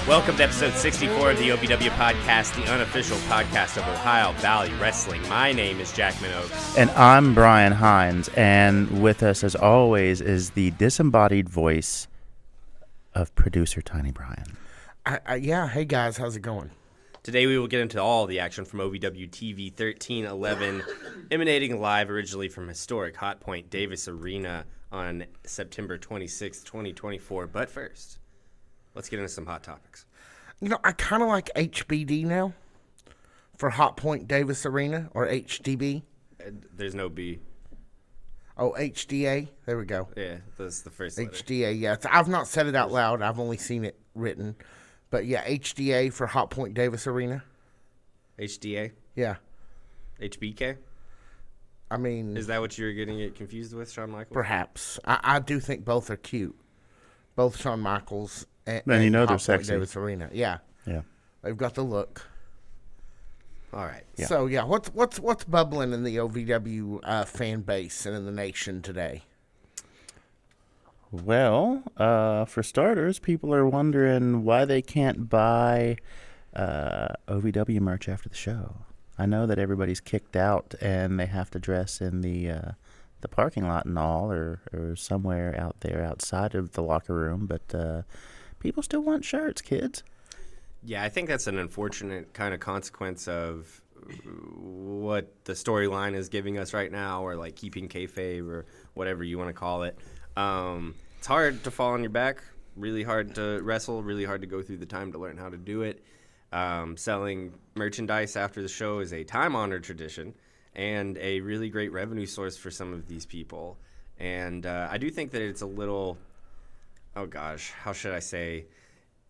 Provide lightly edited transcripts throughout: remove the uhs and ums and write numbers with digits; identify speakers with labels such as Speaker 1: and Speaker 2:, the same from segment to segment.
Speaker 1: Welcome to episode 64 of the OVW podcast, the unofficial podcast of Ohio Valley Wrestling. My name is Jack Minogue.
Speaker 2: And I'm Brian Hines, and with us, as always, is the disembodied voice of producer Tiny Brian.
Speaker 3: Yeah, hey guys, how's it going?
Speaker 1: Today we will get into all the action from OVW TV 1311, emanating live originally from historic Hot Point Davis Arena on September 26, 2024. But first, let's get into some hot topics.
Speaker 3: You know, I kind of like HBD now for Hot Point Davis Arena, or HDB.
Speaker 1: There's no B.
Speaker 3: Oh, HDA. There we go.
Speaker 1: Yeah, that's the first letter.
Speaker 3: HDA, yeah. I've not said it out loud. I've only seen it written. But yeah, HDA for Hot Point Davis Arena.
Speaker 1: HDA?
Speaker 3: Yeah.
Speaker 1: HBK?
Speaker 3: I mean...
Speaker 1: Is that what you were getting it confused with, Shawn Michaels?
Speaker 3: Perhaps. I do think both are cute. Both Shawn Michaels and
Speaker 2: you know they're
Speaker 3: Hot Point
Speaker 2: sexy.
Speaker 3: Davis Arena. Yeah.
Speaker 2: Yeah.
Speaker 3: They've got the look.
Speaker 1: All right.
Speaker 2: Yeah.
Speaker 3: So yeah, what's bubbling in the OVW fan base and in the nation today?
Speaker 2: Well, for starters, people are wondering why they can't buy OVW merch after the show. I know that everybody's kicked out and they have to dress in the parking lot and all, or somewhere out there outside of the locker room, but people still want shirts, kids.
Speaker 1: Yeah, I think that's an unfortunate kind of consequence of what the storyline is giving us right now, or like keeping kayfabe, or whatever you want to call it. It's hard to fall on your back, really hard to wrestle, really hard to go through the time to learn how to do it. Selling merchandise after the show is a time-honored tradition and a really great revenue source for some of these people. And I do think that it's a little, oh gosh, how should I say?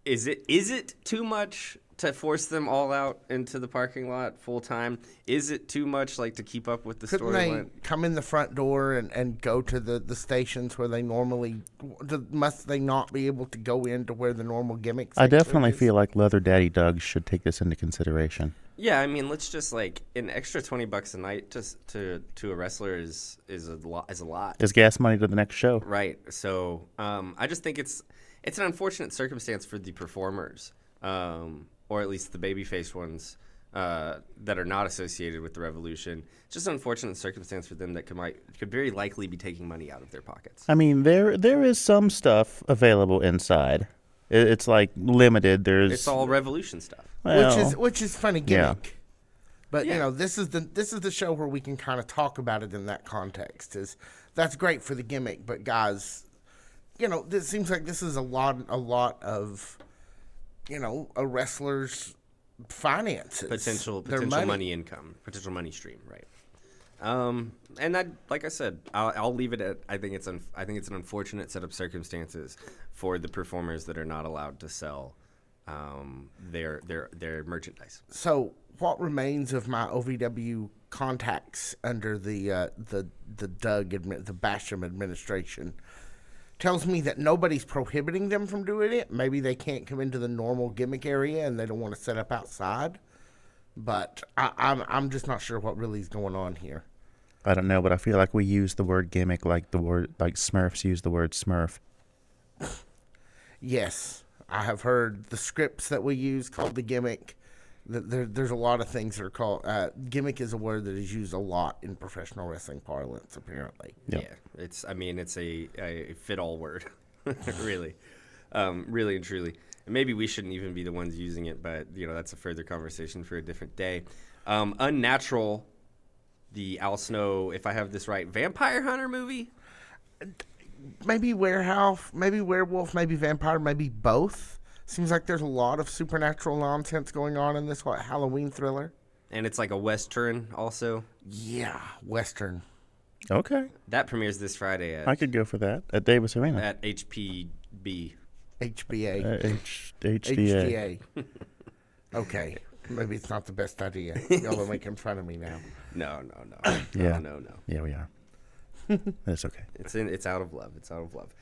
Speaker 1: Is it too much to force them all out into the parking lot full time? Is it too much, like, to keep up with the
Speaker 3: Couldn't
Speaker 1: storyline?
Speaker 3: they come in the front door and go to the stations where they normally... Must they not be able to go into where the normal gimmicks?
Speaker 2: I definitely feel like Leather Daddy Doug should take this into consideration.
Speaker 1: Yeah, I mean, let's just, like, an extra $20 a night to a wrestler is a lot.
Speaker 2: It's gas money to the next show.
Speaker 1: Right. So I just think it's an unfortunate circumstance for the performers, or at least the babyface ones that are not associated with the Revolution. It's just an unfortunate circumstance for them that could very likely be taking money out of their pockets.
Speaker 2: I mean, there is some stuff available inside. It's like limited.
Speaker 1: It's all Revolution stuff.
Speaker 2: Well,
Speaker 3: which is funny gimmick.
Speaker 2: Yeah.
Speaker 3: But
Speaker 1: Yeah.
Speaker 3: you know, this is the show where we can kind of talk about it in that context. That's great for the gimmick, but guys, you know, this seems like this is a lot of, you know, a wrestler's finances,
Speaker 1: Potential
Speaker 3: their
Speaker 1: money income, potential money stream, right? And that, like I said, I'll leave it at I think it's an unfortunate set of circumstances for the performers that are not allowed to sell their merchandise.
Speaker 3: So, what remains of my OVW contacts under the Basham administration tells me that nobody's prohibiting them from doing it. Maybe they can't come into the normal gimmick area and they don't want to set up outside. But I'm just not sure what really is going on here.
Speaker 2: I don't know, but I feel like we use the word gimmick like Smurfs use the word Smurf.
Speaker 3: Yes, I have heard the scripts that we use called the gimmick. There's a lot of things that are called gimmick is a word that is used a lot in professional wrestling parlance, apparently.
Speaker 2: Yep.
Speaker 1: Yeah, it's a fit-all word, really, really and truly. And maybe we shouldn't even be the ones using it, but you know that's a further conversation for a different day. Unnatural, the Al Snow, if I have this right, vampire hunter movie.
Speaker 3: Maybe werewolf, maybe vampire, maybe both. Seems like there's a lot of supernatural nonsense going on in this Halloween thriller.
Speaker 1: And it's like a Western also.
Speaker 3: Yeah, Western.
Speaker 2: Okay.
Speaker 1: That premieres this Friday
Speaker 2: I could go for that at Davis Arena.
Speaker 1: at HPB.
Speaker 3: HBA.
Speaker 2: HDA.
Speaker 3: Okay. Maybe it's not the best idea. Y'all are making fun of me now.
Speaker 1: No.
Speaker 2: Yeah.
Speaker 1: No.
Speaker 2: Yeah, we are. That's okay.
Speaker 1: It's out of love. It's out of love.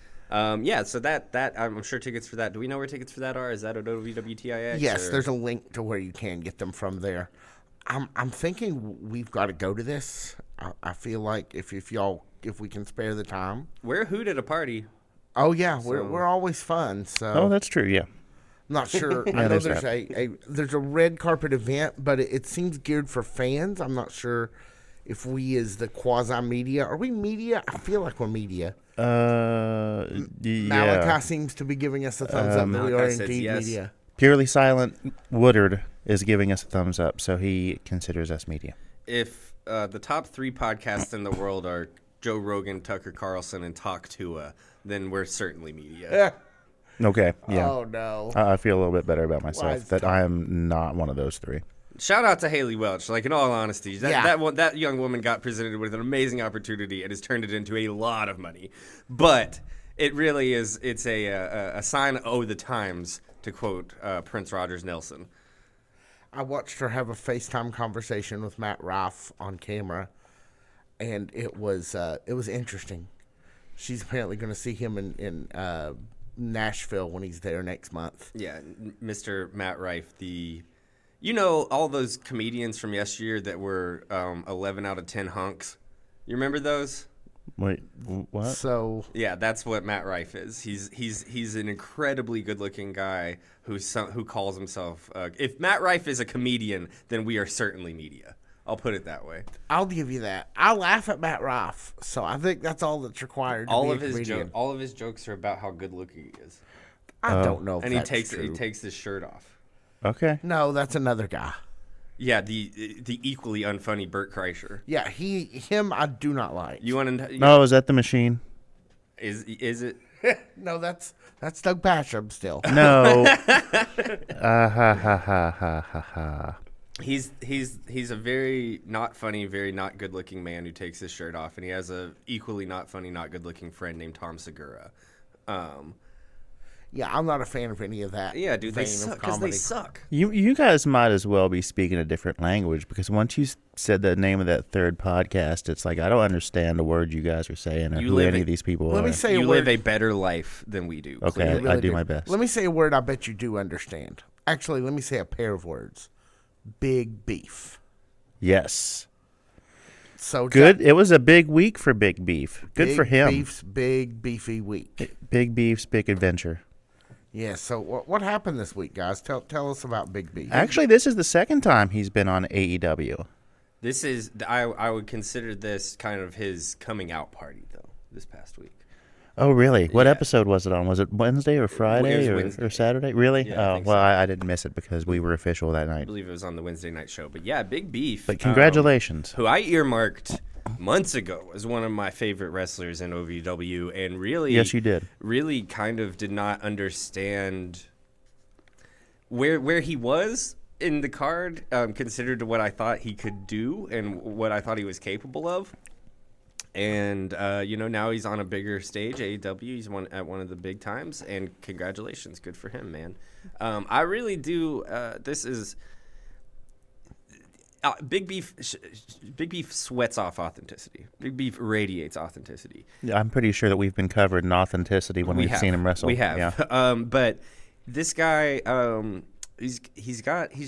Speaker 1: Yeah, so that I'm sure tickets for that. Do we know where tickets for that are? Is that at OVWTIX?
Speaker 3: Yes,
Speaker 1: or?
Speaker 3: there's a link to where you can get them from there. I'm thinking we've got to go to this. I feel like if we can spare the time.
Speaker 1: We're a hoot at a party.
Speaker 3: Oh yeah, we're always fun. So
Speaker 2: Oh, that's true. Yeah.
Speaker 3: Not sure.
Speaker 2: Yeah,
Speaker 3: I know
Speaker 2: there's
Speaker 3: there's a red carpet event, but it seems geared for fans. I'm not sure if we, as the quasi media, are we media? I feel like we're media.
Speaker 2: Yeah.
Speaker 3: Malachi seems to be giving us a thumbs up that we are
Speaker 1: Malachi says
Speaker 3: indeed
Speaker 1: yes.
Speaker 3: media.
Speaker 2: Purely Silent Woodard is giving us a thumbs up, so he considers us media.
Speaker 1: If the top 3 podcasts in the world are Joe Rogan, Tucker Carlson, and Talk Tua, then we're certainly media.
Speaker 2: Okay, yeah.
Speaker 3: Oh no.
Speaker 2: I feel a little bit better about
Speaker 3: Why
Speaker 2: myself
Speaker 3: is
Speaker 2: that I am not one of those 3.
Speaker 1: Shout out to Haley Welch. Like, in all honesty,
Speaker 3: Yeah.
Speaker 1: that young woman got presented with an amazing opportunity and has turned it into a lot of money. But it really is, it's a sign of the times, to quote Prince Rogers Nelson.
Speaker 3: I watched her have a FaceTime conversation with Matt Rife on camera, and it was interesting. She's apparently going to see him in Nashville when he's there next month.
Speaker 1: Yeah, Mr. Matt Rife, all those comedians from yesteryear that were 11 out of 10 hunks? You remember those?
Speaker 2: Wait, what?
Speaker 3: So
Speaker 1: Yeah, that's what Matt Rife is. He's an incredibly good-looking guy who calls himself. If Matt Rife is a comedian, then we are certainly media. I'll put it that way.
Speaker 3: I'll give you that. I laugh at Matt Rife, so I think that's all that's required to be a comedian.
Speaker 1: All of his jokes are about how good-looking he is,
Speaker 3: I don't know if
Speaker 1: and
Speaker 3: that's
Speaker 1: he
Speaker 3: true.
Speaker 1: takes his shirt off.
Speaker 2: Okay.
Speaker 3: No, that's another guy.
Speaker 1: Yeah, the equally unfunny Bert Kreischer.
Speaker 3: Yeah, him I do not like.
Speaker 1: You want to?
Speaker 2: Oh, is that the machine?
Speaker 1: Is it?
Speaker 3: No, that's Doug Basham still.
Speaker 2: No. Ha ha ha ha ha ha.
Speaker 1: He's a very not funny, very not good-looking man who takes his shirt off, and he has a equally not funny, not good-looking friend named Tom Segura.
Speaker 3: Yeah, I'm not a fan of any of that.
Speaker 1: Yeah, dude, they
Speaker 3: vein of
Speaker 1: suck because they
Speaker 3: comedy.
Speaker 1: suck.
Speaker 2: You guys might as well be speaking a different language, because once you said the name of that third podcast, it's like I don't understand a word you guys are saying or
Speaker 1: You
Speaker 2: who
Speaker 1: live
Speaker 2: any
Speaker 1: it-
Speaker 2: of these people
Speaker 3: Let
Speaker 2: are.
Speaker 3: me say
Speaker 1: You
Speaker 3: a
Speaker 1: live
Speaker 3: word.
Speaker 1: a better life than we do.
Speaker 2: Okay,
Speaker 1: clearly.
Speaker 2: I do my best.
Speaker 3: Let me say a word I bet you do understand. Actually, let me say a pair of words. Big beef.
Speaker 2: Yes.
Speaker 3: So
Speaker 2: Good. It was a big week for Big Beef. Good
Speaker 3: Big
Speaker 2: for him.
Speaker 3: Beef's big beefy week.
Speaker 2: Big Beef's big adventure.
Speaker 3: Yeah. So what happened this week, guys? Tell us about Big Beef.
Speaker 2: Actually, this is the second time he's been on AEW.
Speaker 1: This is I would consider this kind of his coming out party though. This past week.
Speaker 2: Oh, really? What
Speaker 1: Yeah.
Speaker 2: episode was it on? Was it Wednesday or Friday
Speaker 1: Wednesday.
Speaker 2: or Saturday? Really?
Speaker 1: Yeah, I
Speaker 2: Oh,
Speaker 1: think
Speaker 2: well,
Speaker 1: so.
Speaker 2: I didn't miss it because we were official that
Speaker 1: I
Speaker 2: night.
Speaker 1: believe it was on the Wednesday night show. But yeah, Big Beef.
Speaker 2: But congratulations.
Speaker 1: Who I earmarked months ago as one of my favorite wrestlers in OVW, and really,
Speaker 2: Yes, you did.
Speaker 1: Really, kind of did not understand where he was in the card, considered to what I thought he could do and what I thought he was capable of. And now he's on a bigger stage, AEW. He's at one of the big times, and congratulations, good for him, man. I really do. This is Big Beef. Big Beef sweats off authenticity. Big Beef radiates authenticity.
Speaker 2: Yeah, I'm pretty sure that we've been covered in authenticity when we've seen him wrestle.
Speaker 1: We have.
Speaker 2: Yeah.
Speaker 1: But this guy, he's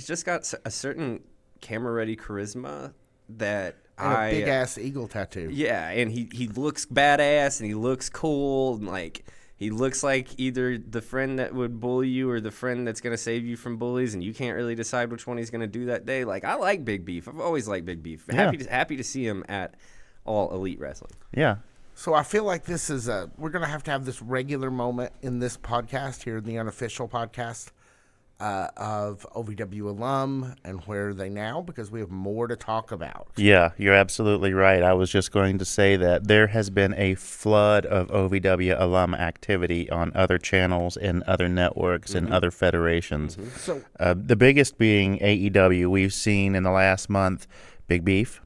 Speaker 1: just got a certain camera ready charisma that
Speaker 3: And a big ass eagle tattoo.
Speaker 1: Yeah, and he looks badass and he looks cool and like he looks like either the friend that would bully you or the friend that's gonna save you from bullies, and you can't really decide which one he's gonna do that day. Like I like Big Beef. I've always liked Big Beef.
Speaker 2: Yeah.
Speaker 1: Happy to see him at All Elite Wrestling.
Speaker 2: Yeah.
Speaker 3: So I feel like this is we're gonna have to have this regular moment in this podcast here, in the unofficial podcast of OVW alum and where are they now, because we have more to talk about.
Speaker 2: Yeah, you're absolutely right. I was just going to say that there has been a flood of OVW alum activity on other channels and other networks and other federations.
Speaker 3: So
Speaker 2: The biggest being AEW. We've seen in the last month Big Beef.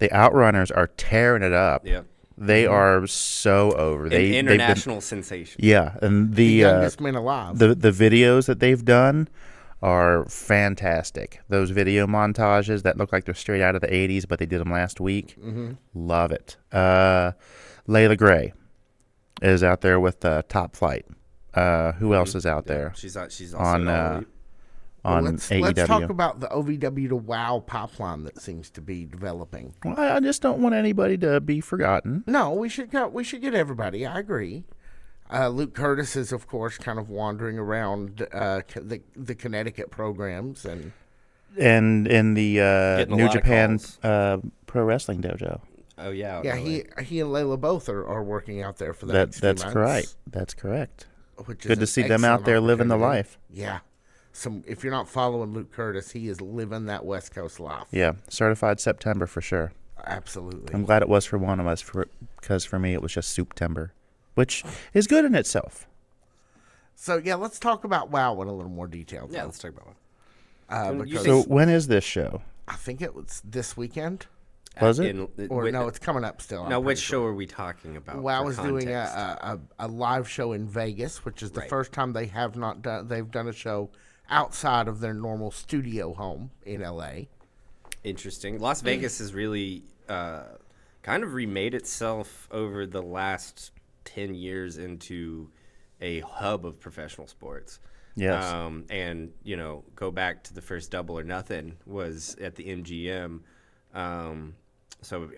Speaker 2: The Outrunners are tearing it up.
Speaker 1: Yeah,
Speaker 2: They are so over.
Speaker 1: an international sensation.
Speaker 2: Yeah, and
Speaker 3: the youngest man alive.
Speaker 2: the videos that they've done are fantastic. Those video montages that look like they're straight out of the 80s, but they did them last week. Love it. Layla Gray is out there with Top Flight. Who else is out there
Speaker 1: She's also
Speaker 2: on
Speaker 1: at All Elite.
Speaker 2: on
Speaker 3: let's
Speaker 2: AEW?
Speaker 3: talk about the OVW to WOW pipeline that seems to be developing.
Speaker 2: Well, I just don't want anybody to be forgotten.
Speaker 3: No, we should get everybody. I agree. Luke Curtis is, of course, kind of wandering around the Connecticut programs and
Speaker 2: in the
Speaker 1: Getting a
Speaker 2: New
Speaker 1: lot of
Speaker 2: Japan
Speaker 1: calls.
Speaker 2: Pro Wrestling Dojo.
Speaker 1: Oh yeah.
Speaker 3: yeah,
Speaker 1: really.
Speaker 3: he and Layla both are working out there for the next few
Speaker 2: That's
Speaker 3: months.
Speaker 2: correct. That's correct.
Speaker 3: Which is
Speaker 2: Good to
Speaker 3: an
Speaker 2: see them out
Speaker 3: excellent
Speaker 2: there living the
Speaker 3: opportunity.
Speaker 2: life.
Speaker 3: Yeah. If you're not following Luke Curtis, he is living that West Coast life.
Speaker 2: Yeah, certified September for sure.
Speaker 3: Absolutely.
Speaker 2: I'm glad it was for one of us, because for me it was just Souptember, which is good in itself.
Speaker 3: So yeah, let's talk about WoW in a little more detail.
Speaker 1: Yeah,
Speaker 3: though.
Speaker 1: let's talk about it.
Speaker 3: Because
Speaker 2: So when is this show?
Speaker 3: I think it was this weekend,
Speaker 2: Was it?
Speaker 3: or no, it's coming up still.
Speaker 1: Now,
Speaker 3: I'm
Speaker 1: which
Speaker 3: pretty
Speaker 1: show are we talking about?
Speaker 3: WoW
Speaker 1: for
Speaker 3: is doing
Speaker 1: context?
Speaker 3: a live show in Vegas, which is the
Speaker 1: Right.
Speaker 3: first time they've done a show outside of their normal studio home in LA.
Speaker 1: Interesting. Las Vegas has really kind of remade itself over the last 10 years into a hub of professional sports.
Speaker 2: Yes.
Speaker 1: And, go back to the first Double or Nothing was at the MGM. So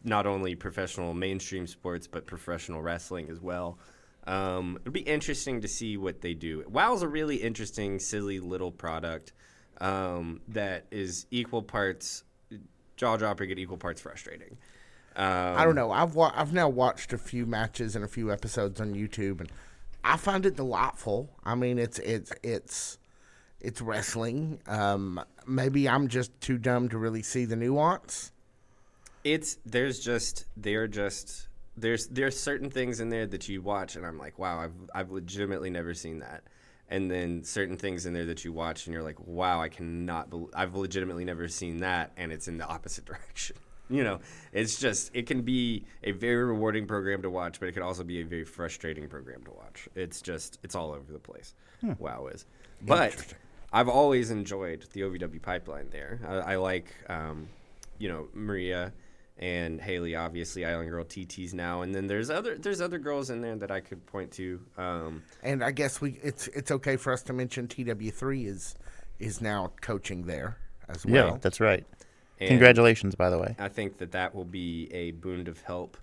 Speaker 1: not only professional mainstream sports, but professional wrestling as well. It'll be interesting to see what they do. WoW's a really interesting, silly little product that is equal parts jaw-dropping and equal parts frustrating.
Speaker 3: I don't know. I've now watched a few matches and a few episodes on YouTube, and I find it delightful. I mean, it's wrestling. Maybe I'm just too dumb to really see the nuance.
Speaker 1: There's certain things in there that you watch and I'm like, wow, I've legitimately never seen that. And then certain things in there that you watch and you're like, wow, I've legitimately never seen that, and it's in the opposite direction. It can be a very rewarding program to watch, but it can also be a very frustrating program to watch. It's all over the place. WoW is. But I've always enjoyed the OVW pipeline there. I like, Maria and Haley, obviously, Island Girl TT's now, and then there's other girls in there that I could point to.
Speaker 3: And I guess it's okay for us to mention TW3 is now coaching there as well.
Speaker 2: Yeah, that's right.
Speaker 1: And
Speaker 2: Congratulations, by the way.
Speaker 1: I think that will be a boon of help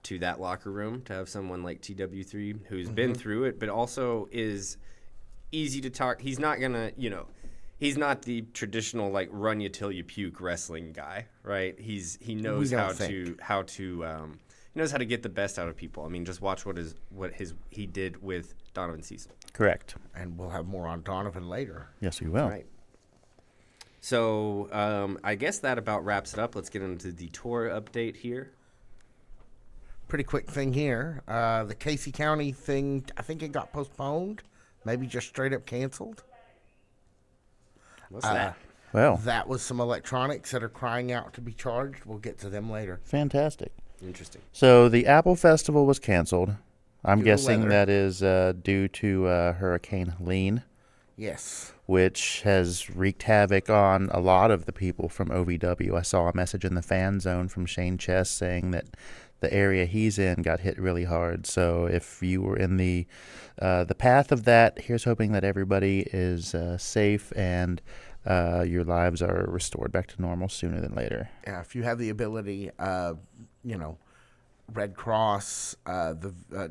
Speaker 1: to that locker room to have someone like TW3 who's been through it, but also is easy to talk. He's not gonna, he's not the traditional like run you till you puke wrestling guy, right? He knows how to get the best out of people. I mean, just watch he did with Donovan Cecil.
Speaker 2: Correct.
Speaker 3: And we'll have more on Donovan later.
Speaker 2: Yes, we will.
Speaker 1: Right. So I guess that about wraps it up. Let's get into the tour update here.
Speaker 3: Pretty quick thing here. The Casey County thing, I think it got postponed. Maybe just straight up canceled.
Speaker 1: What's that?
Speaker 2: Well,
Speaker 3: That was some electronics that are crying out to be charged. We'll get to them later.
Speaker 2: fantastic.
Speaker 1: Interesting.
Speaker 2: So the Apple Festival was canceled. I'm
Speaker 3: Due to
Speaker 2: guessing
Speaker 3: weather.
Speaker 2: that is due to Hurricane Helene,
Speaker 3: Yes.
Speaker 2: which has wreaked havoc on a lot of the people from OVW. I saw a message in the fan zone from Shane Chess saying that the area he's in got hit really hard. So if you were in the path of that, here's hoping that everybody is safe and your lives are restored back to normal sooner than later.
Speaker 3: Yeah, if you have the ability, Red Cross,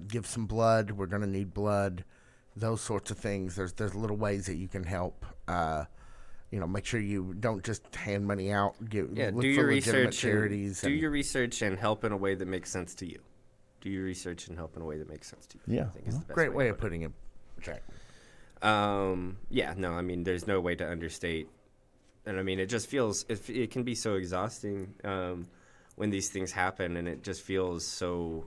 Speaker 3: give some blood. We're going to need blood. Those sorts of things. There's little ways that you can help. Make sure you don't just hand money out. Look
Speaker 1: Do
Speaker 3: for
Speaker 1: your
Speaker 3: legitimate
Speaker 1: research.
Speaker 3: charities.
Speaker 1: Do your research and help in a way that makes sense to you. Do your research and help in a way that makes sense to you.
Speaker 2: Yeah.
Speaker 1: I think is the best
Speaker 3: Great way
Speaker 1: to
Speaker 3: of
Speaker 1: put
Speaker 3: putting it, Jack.
Speaker 1: it. There's no way to understate, and it just feels it can be so exhausting when these things happen, and it just feels so.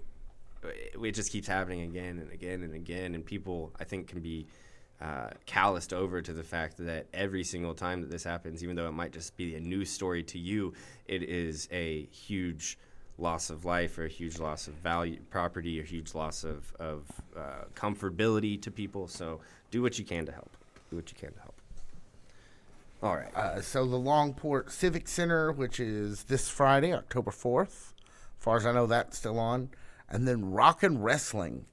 Speaker 1: It just keeps happening again and again and again, and people I think can be calloused over to the fact that every single time that this happens, even though it might just be a news story to you, it is a huge loss of life or a huge loss of value, property, or huge loss of comfortability to people. So do what you can to help. All right.
Speaker 3: So the Longport Civic Center, which is this Friday, October 4th. As far as I know, that's still on. And then Rockin' Wrestling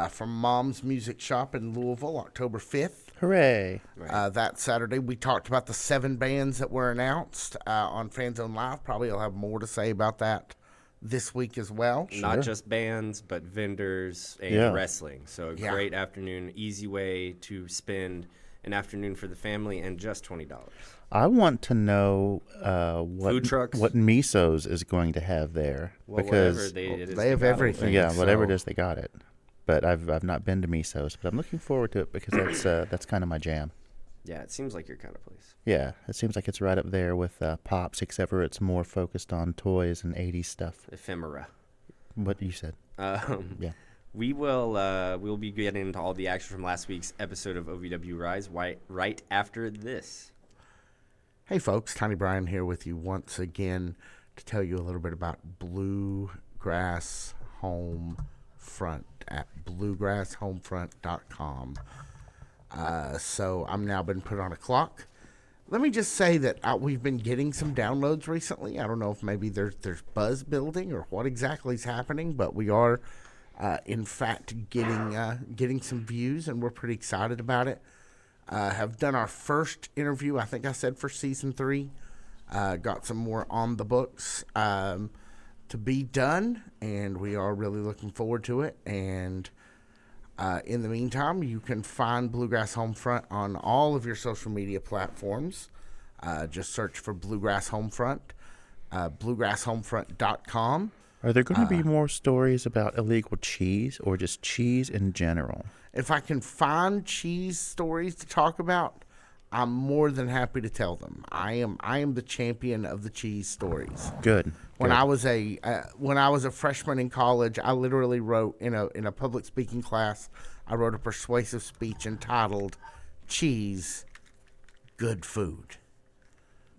Speaker 3: from Mom's Music Shop in Louisville, October 5th.
Speaker 2: Hooray.
Speaker 3: That Saturday. We talked about the 7 bands that were announced on Fanzone Live. Probably I'll have more to say about that this week as well.
Speaker 1: Not just bands, but vendors and
Speaker 2: Yeah.
Speaker 1: wrestling. So a great afternoon, easy way to spend an afternoon for the family and just $20.
Speaker 2: I want to know
Speaker 1: Food trucks?
Speaker 2: what Miso's is going to have there.
Speaker 1: Well,
Speaker 2: because
Speaker 1: whatever it is,
Speaker 3: they have
Speaker 1: got it.
Speaker 3: everything.
Speaker 2: yeah, whatever it
Speaker 3: so-
Speaker 2: is, they got it. But I've not been to Miso's, but I'm looking forward to it because that's kind of my jam.
Speaker 1: Yeah, it seems like your kind of place.
Speaker 2: Yeah, it seems like it's right up there with Pops, except for it's more focused on toys and 80s stuff.
Speaker 1: Ephemera.
Speaker 2: What you said. Yeah.
Speaker 1: We'll be getting into all the action from last week's episode of OVW Rise right after this.
Speaker 3: Hey folks, Tiny Brian here with you once again to tell you a little bit about Bluegrass Homefront at bluegrasshomefront.com. So I'm now been put on a clock. Let me just say that we've been getting some downloads recently. I don't know if maybe there's buzz building or what exactly is happening, but we are in fact getting some views, and we're pretty excited about it. Have done our first interview, I think I said, for season 3. Got some more on the books to be done, and we are really looking forward to it. And in the meantime, you can find Bluegrass Homefront on all of your social media platforms. Just search for Bluegrass Homefront, bluegrasshomefront.com.
Speaker 2: Are there going to be more stories about illegal cheese or just cheese in general?
Speaker 3: If I can find cheese stories to talk about, I'm more than happy to tell them. I am the champion of the cheese stories.
Speaker 2: Good.
Speaker 3: When I was a freshman in college, I literally wrote in a public speaking class. I wrote a persuasive speech entitled "Cheese, Good Food."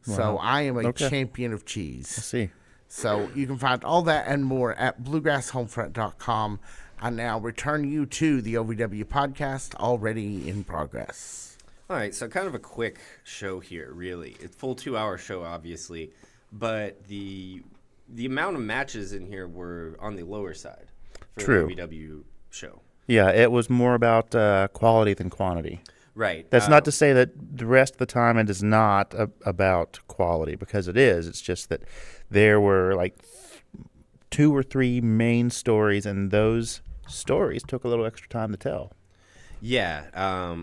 Speaker 3: So I am a champion of cheese.
Speaker 2: I see.
Speaker 3: So you can find all that and more at bluegrasshomefront.com. I now return you to the OVW podcast, already in progress.
Speaker 1: All right, so kind of a quick show here, really. It's a full 2-hour show, obviously, but the amount of matches in here were on the lower side for
Speaker 2: True.
Speaker 1: the OVW show.
Speaker 2: Yeah, it was more about quality than quantity.
Speaker 1: Right.
Speaker 2: That's not to say that the rest of the time it is not about quality, because it is. It's just that there were like 2 or 3 main stories, and those stories took a little extra time to tell.
Speaker 1: Yeah,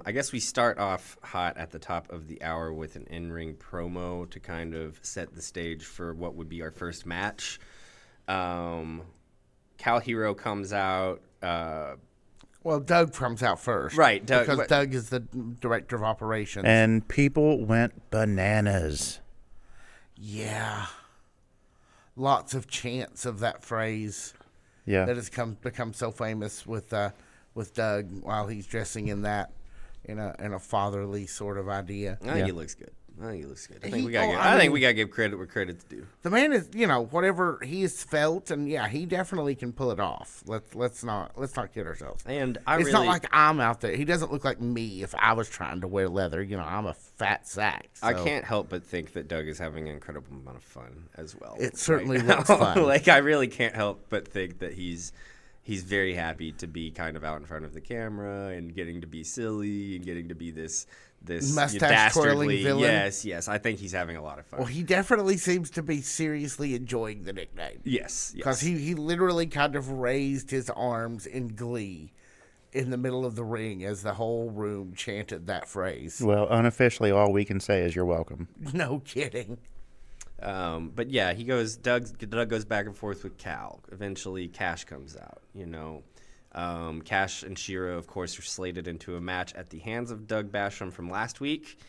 Speaker 1: I guess we start off hot at the top of the hour with an in-ring promo to kind of set the stage for what would be our first match. Cal Hero comes out.
Speaker 3: Well, Doug comes out first.
Speaker 1: Right, Doug,
Speaker 3: because Doug is the Director of Operations.
Speaker 2: And people went bananas.
Speaker 3: Yeah. Lots of chants of that phrase
Speaker 2: Yeah.
Speaker 3: that has become so famous with Doug while he's dressing in that, in a fatherly sort of idea.
Speaker 1: I think he looks good. I think we gotta give credit where credit's due.
Speaker 3: The man is, whatever he has felt, and yeah, he definitely can pull it off. Let's not kid ourselves.
Speaker 1: And
Speaker 3: it's not like I'm out there. He doesn't look like me if I was trying to wear leather. I'm a fat sack. So
Speaker 1: I can't help but think that Doug is having an incredible amount of fun as well.
Speaker 3: It certainly
Speaker 1: right now.
Speaker 3: looks fun.
Speaker 1: Like, I really can't help but think that he's very happy to be kind of out in front of the camera and getting to be silly and getting to be this
Speaker 3: mustache twirling
Speaker 1: dastardly
Speaker 3: villain.
Speaker 1: Yes. I think he's having a lot of fun.
Speaker 3: Well, he definitely seems to be seriously enjoying the nickname.
Speaker 1: Yes.
Speaker 3: Because he literally kind of raised his arms in glee in the middle of the ring as the whole room chanted that phrase.
Speaker 2: Well, unofficially, all we can say is you're welcome.
Speaker 3: No kidding.
Speaker 1: But yeah, Doug goes back and forth with Cal. Eventually, Cash comes out. Cash and Shira, of course, are slated into a match at the hands of Doug Basham from last week.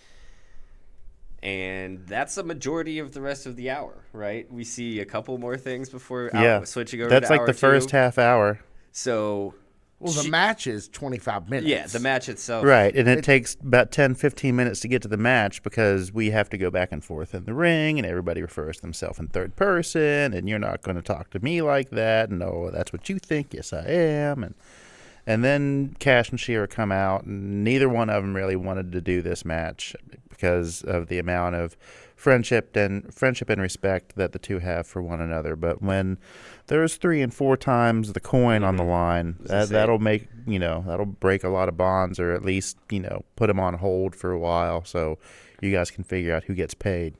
Speaker 1: And that's a majority of the rest of the hour, right? We see a couple more things before switching over to
Speaker 2: that's like
Speaker 1: hour
Speaker 2: the first
Speaker 1: 2.
Speaker 2: half hour.
Speaker 1: So,
Speaker 3: Well, the match is 25 minutes.
Speaker 1: yeah, the match itself.
Speaker 2: Right, and it takes about 10, 15 minutes to get to the match because we have to go back and forth in the ring, and everybody refers to themselves in third person, and you're not going to talk to me like that. No, that's what you think. Yes, I am. And then Cash and Shira come out, and neither one of them really wanted to do this match because of the amount of friendship and respect that the two have for one another. But when there's 3 and 4 times the coin on the line, that'll make that'll break a lot of bonds, or at least put them on hold for a while, so you guys can figure out who gets paid.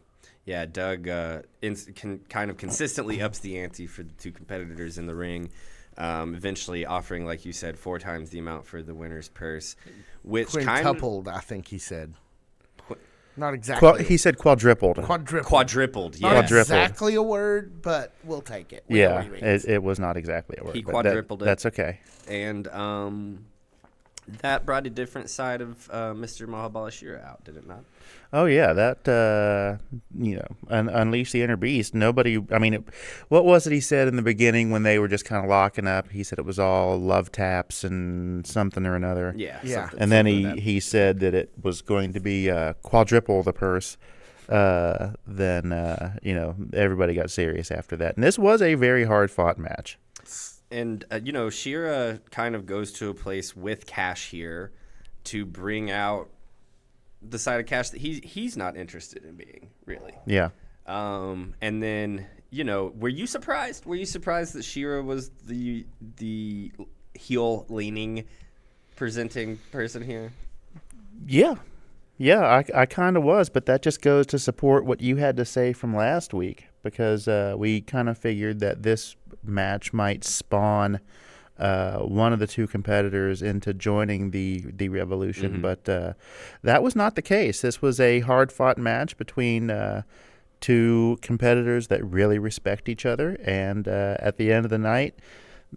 Speaker 1: Yeah, Doug kind of consistently ups the ante for the two competitors in the ring, eventually offering, like you said, 4 times the amount for the winner's purse, which
Speaker 3: Quintupled, I think he said. Not exactly.
Speaker 2: He said quadrupled.
Speaker 1: Quadrupled, yeah.
Speaker 3: Not exactly a word, but we'll take it. We know what he means.
Speaker 2: It was not exactly a word.
Speaker 1: He quadrupled it.
Speaker 2: That's okay.
Speaker 1: And that brought a different side of Mr. Mahabali Shira out, did it not?
Speaker 2: Oh yeah, that unleash the inner beast. Nobody. I mean, what was it he said in the beginning when they were just kind of locking up? He said it was all love taps and something or another.
Speaker 1: Yeah.
Speaker 2: And then he said that it was going to be quadruple the purse. Then everybody got serious after that, and this was a very hard fought match.
Speaker 1: And Shira kind of goes to a place with Cash here to bring out the side of Cash that he's not interested in being, really.
Speaker 2: Yeah.
Speaker 1: And then, were you surprised? Were you surprised that Shira was the heel leaning presenting person here?
Speaker 2: Yeah. Yeah, I kind of was, but that just goes to support what you had to say from last week, because we kind of figured that this match might spawn one of the two competitors into joining the Revolution, but that was not the case. This was a hard-fought match between two competitors that really respect each other, and at the end of the night,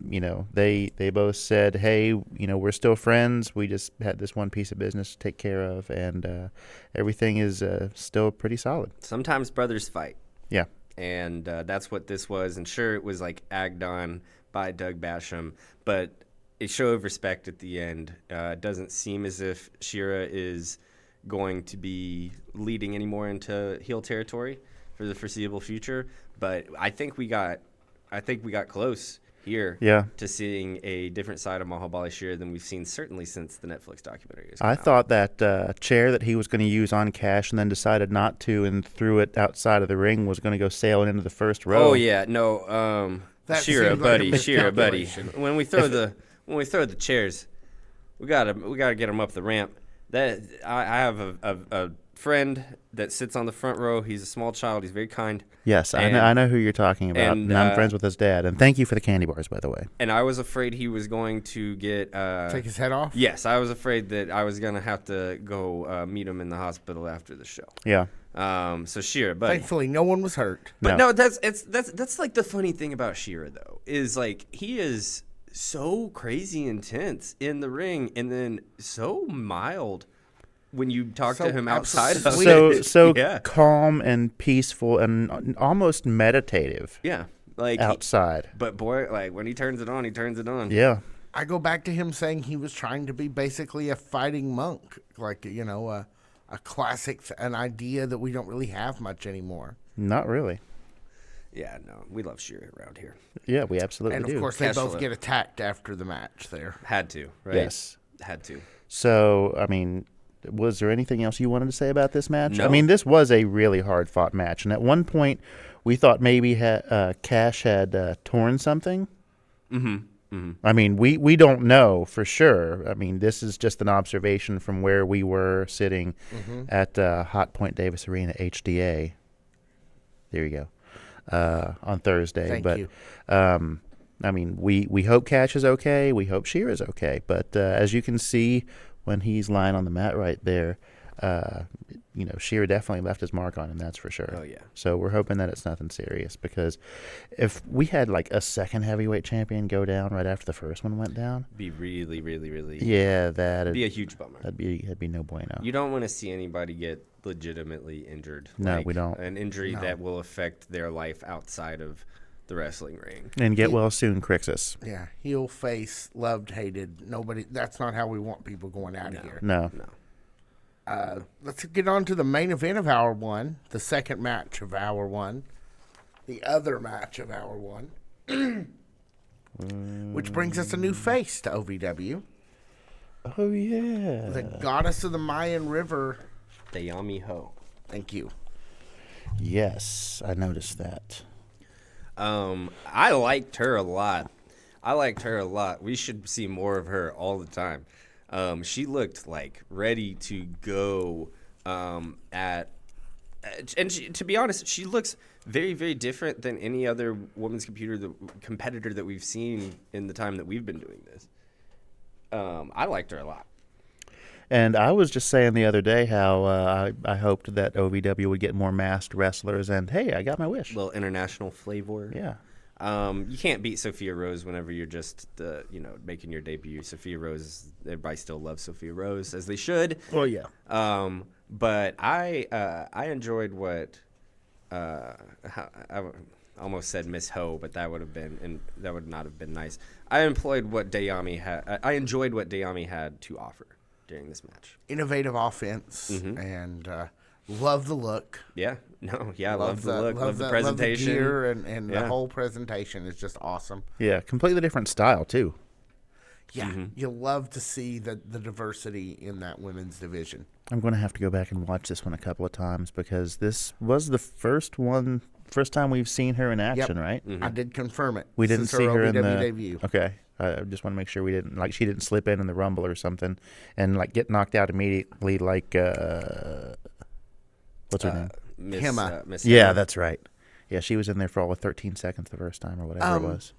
Speaker 2: they both said, hey, we're still friends. We just had this one piece of business to take care of, and everything is still pretty solid.
Speaker 1: Sometimes brothers fight.
Speaker 2: Yeah.
Speaker 1: And that's what this was. And sure, it was like agged on by Doug Basham, but a show of respect at the end. It doesn't seem as if Shira is going to be leading anymore into heel territory for the foreseeable future. But I think we got close here to seeing a different side of Mahabali Shira than we've seen certainly since the Netflix documentary.
Speaker 2: I thought that chair that he was going to use on Cash and then decided not to and threw it outside of the ring was going to go sailing into the first row.
Speaker 1: Oh yeah, no, Shira, buddy. When we throw the chairs, we gotta get them up the ramp. That I have a friend that sits on the front row. He's a small child. He's very kind.
Speaker 2: Yes, I know who you're talking about, and I'm friends with his dad. And thank you for the candy bars, by the way.
Speaker 1: And I was afraid he was going to get
Speaker 3: take his head off.
Speaker 1: Yes, I was afraid that I was gonna have to go meet him in the hospital after the show.
Speaker 2: Yeah.
Speaker 1: So Shira, buddy.
Speaker 3: Thankfully, no one was hurt.
Speaker 1: But no, that's like the funny thing about Shira though, is like he is so crazy intense in the ring, and then so mild when you talk to him outside of it.
Speaker 2: So calm and peaceful and almost meditative.
Speaker 1: Yeah, like
Speaker 2: outside.
Speaker 1: But boy, like when he turns it on, he turns it on.
Speaker 2: Yeah.
Speaker 3: I go back to him saying he was trying to be basically a fighting monk, like a classic, an idea that we don't really have much anymore.
Speaker 2: Not really.
Speaker 1: Yeah, no, we love Shira around here.
Speaker 2: Yeah, we absolutely
Speaker 3: do. And of course, they both get attacked after the match there.
Speaker 1: Had to, right?
Speaker 2: Yes.
Speaker 1: Had to.
Speaker 2: So, I mean, was there anything else you wanted to say about this match?
Speaker 1: No.
Speaker 2: I mean, this was a really hard-fought match. And at one point, we thought maybe Cash had torn something.
Speaker 1: Mm-hmm. Mm-hmm.
Speaker 2: I mean, we don't know for sure. I mean, this is just an observation from where we were sitting at Hot Point Davis Arena, HDA. There you go. On Thursday.
Speaker 3: Thank you.
Speaker 2: I mean, we hope Cash is okay. We hope Shira's okay. But as you can see when he's lying on the mat right there, Shira definitely left his mark on him, that's for sure.
Speaker 1: Oh, yeah.
Speaker 2: So we're hoping that it's nothing serious, because if we had like a second heavyweight champion go down right after the first one went down,
Speaker 1: be really, really, really.
Speaker 2: Yeah, that'd
Speaker 1: be a huge bummer.
Speaker 2: That'd be no bueno.
Speaker 1: You don't want to see anybody get legitimately injured.
Speaker 2: No, we don't.
Speaker 1: An injury that will affect their life outside of the wrestling ring.
Speaker 2: And get well soon, Crixus.
Speaker 3: Yeah, heel, face, loved, hated. Nobody. That's not how we want people going out of here.
Speaker 2: No.
Speaker 3: Let's get on to the main event of Hour 1, the second match of Hour 1, the other match of Hour 1, which brings us a new face to OVW.
Speaker 2: Oh, yeah.
Speaker 3: The goddess of the Mayan River,
Speaker 1: Dayami Ho.
Speaker 3: Thank you.
Speaker 2: Yes, I noticed that.
Speaker 1: I liked her a lot. We should see more of her all the time. She looked like ready to go at And to be honest, she looks very, very different than any other women's competitor that we've seen in the time that we've been doing this. I liked her a lot.
Speaker 2: And I was just saying the other day how I hoped that OVW would get more masked wrestlers, and hey, I got my wish.
Speaker 1: A little international flavor.
Speaker 2: Yeah.
Speaker 1: You can't beat Sophia Rose whenever you're just making your debut. Sophia Rose, everybody still loves Sophia Rose, as they should.
Speaker 2: Well, yeah.
Speaker 1: But I enjoyed what I almost said Miss Ho, but that would not have been nice. I enjoyed what Dayami had to offer during this match.
Speaker 3: Innovative offense and love the look.
Speaker 1: Yeah, love the look, love the presentation.
Speaker 3: Love the gear and the whole presentation is just awesome.
Speaker 2: Yeah, completely different style too.
Speaker 3: Yeah, you love to see the diversity in that women's division.
Speaker 2: I'm going to have to go back and watch this one a couple of times because this was the first time we've seen her in action, right?
Speaker 3: I did confirm it.
Speaker 2: We didn't
Speaker 3: Since
Speaker 2: see her in the
Speaker 3: debut.
Speaker 2: Okay. I just want to make sure she didn't slip in the Rumble or something and get knocked out immediately like what's her name?
Speaker 3: Hema.
Speaker 1: Miss
Speaker 2: Yeah,
Speaker 1: Hema.
Speaker 2: that's right. Yeah, she was in there for all of 13 seconds the first time or whatever it was.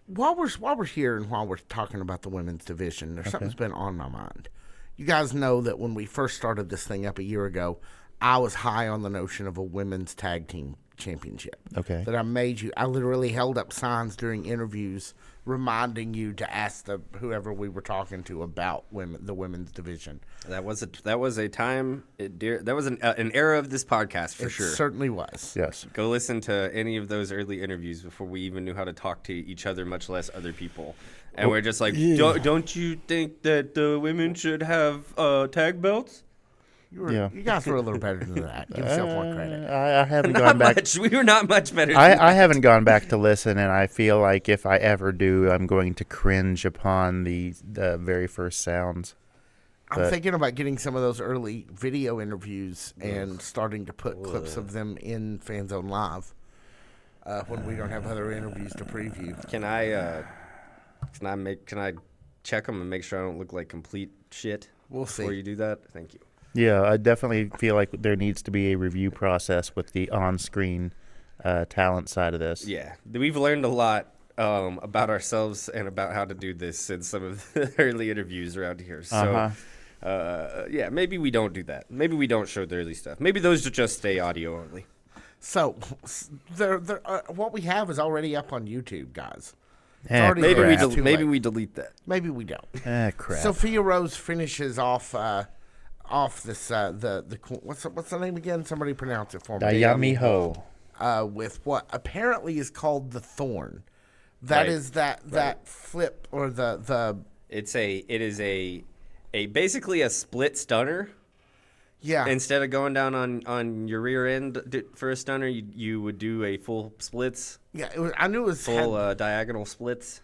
Speaker 3: While we're here and while we're talking about the women's division, there's something's been on my mind. You guys know that when we first started this thing up a year ago, I was high on the notion of a women's tag team championship.
Speaker 2: Okay.
Speaker 3: That I literally held up signs during interviews reminding you to ask whoever we were talking to about the women's division.
Speaker 1: That was a time. That was an era of this podcast for sure.
Speaker 3: It certainly was.
Speaker 2: Yes.
Speaker 1: Go listen to any of those early interviews before we even knew how to talk to each other, much less other people. And we're just like, don't you think that the women should have tag belts?
Speaker 3: You guys were a little better than that. Give yourself more credit.
Speaker 2: I haven't
Speaker 1: Not
Speaker 2: gone back.
Speaker 1: much. We were not much better.
Speaker 2: I haven't gone back to listen, and I feel like if I ever do, I'm going to cringe upon the very first sounds.
Speaker 3: I'm thinking about getting some of those early video interviews and starting to put clips of them in Fan Zone Live when we don't have other interviews to preview.
Speaker 1: Can I check them and make sure I don't look like complete shit?
Speaker 3: We'll see.
Speaker 1: Before you do that, thank you.
Speaker 2: Yeah, I definitely feel like there needs to be a review process with the on-screen talent side of this.
Speaker 1: Yeah, we've learned a lot about ourselves and about how to do this in some of the early interviews around here. So, maybe we don't do that. Maybe we don't show the early stuff. Maybe those just stay audio only.
Speaker 3: So, what we have is already up on YouTube, guys.
Speaker 2: Heck,
Speaker 1: Maybe
Speaker 2: crap.
Speaker 1: we delete that.
Speaker 3: Maybe we don't.
Speaker 2: Crap.
Speaker 3: Sophia Rose finishes off this what's the name again? Somebody pronounce it for me.
Speaker 2: Dayami Ho.
Speaker 3: With what apparently is called the Thorn. That
Speaker 1: Right.
Speaker 3: is that flip or the
Speaker 1: It is a basically a split stunner.
Speaker 3: yeah.
Speaker 1: Instead of going down on your rear end for a stunner, you would do a full splits,
Speaker 3: Yeah, I knew it was
Speaker 1: full diagonal splits.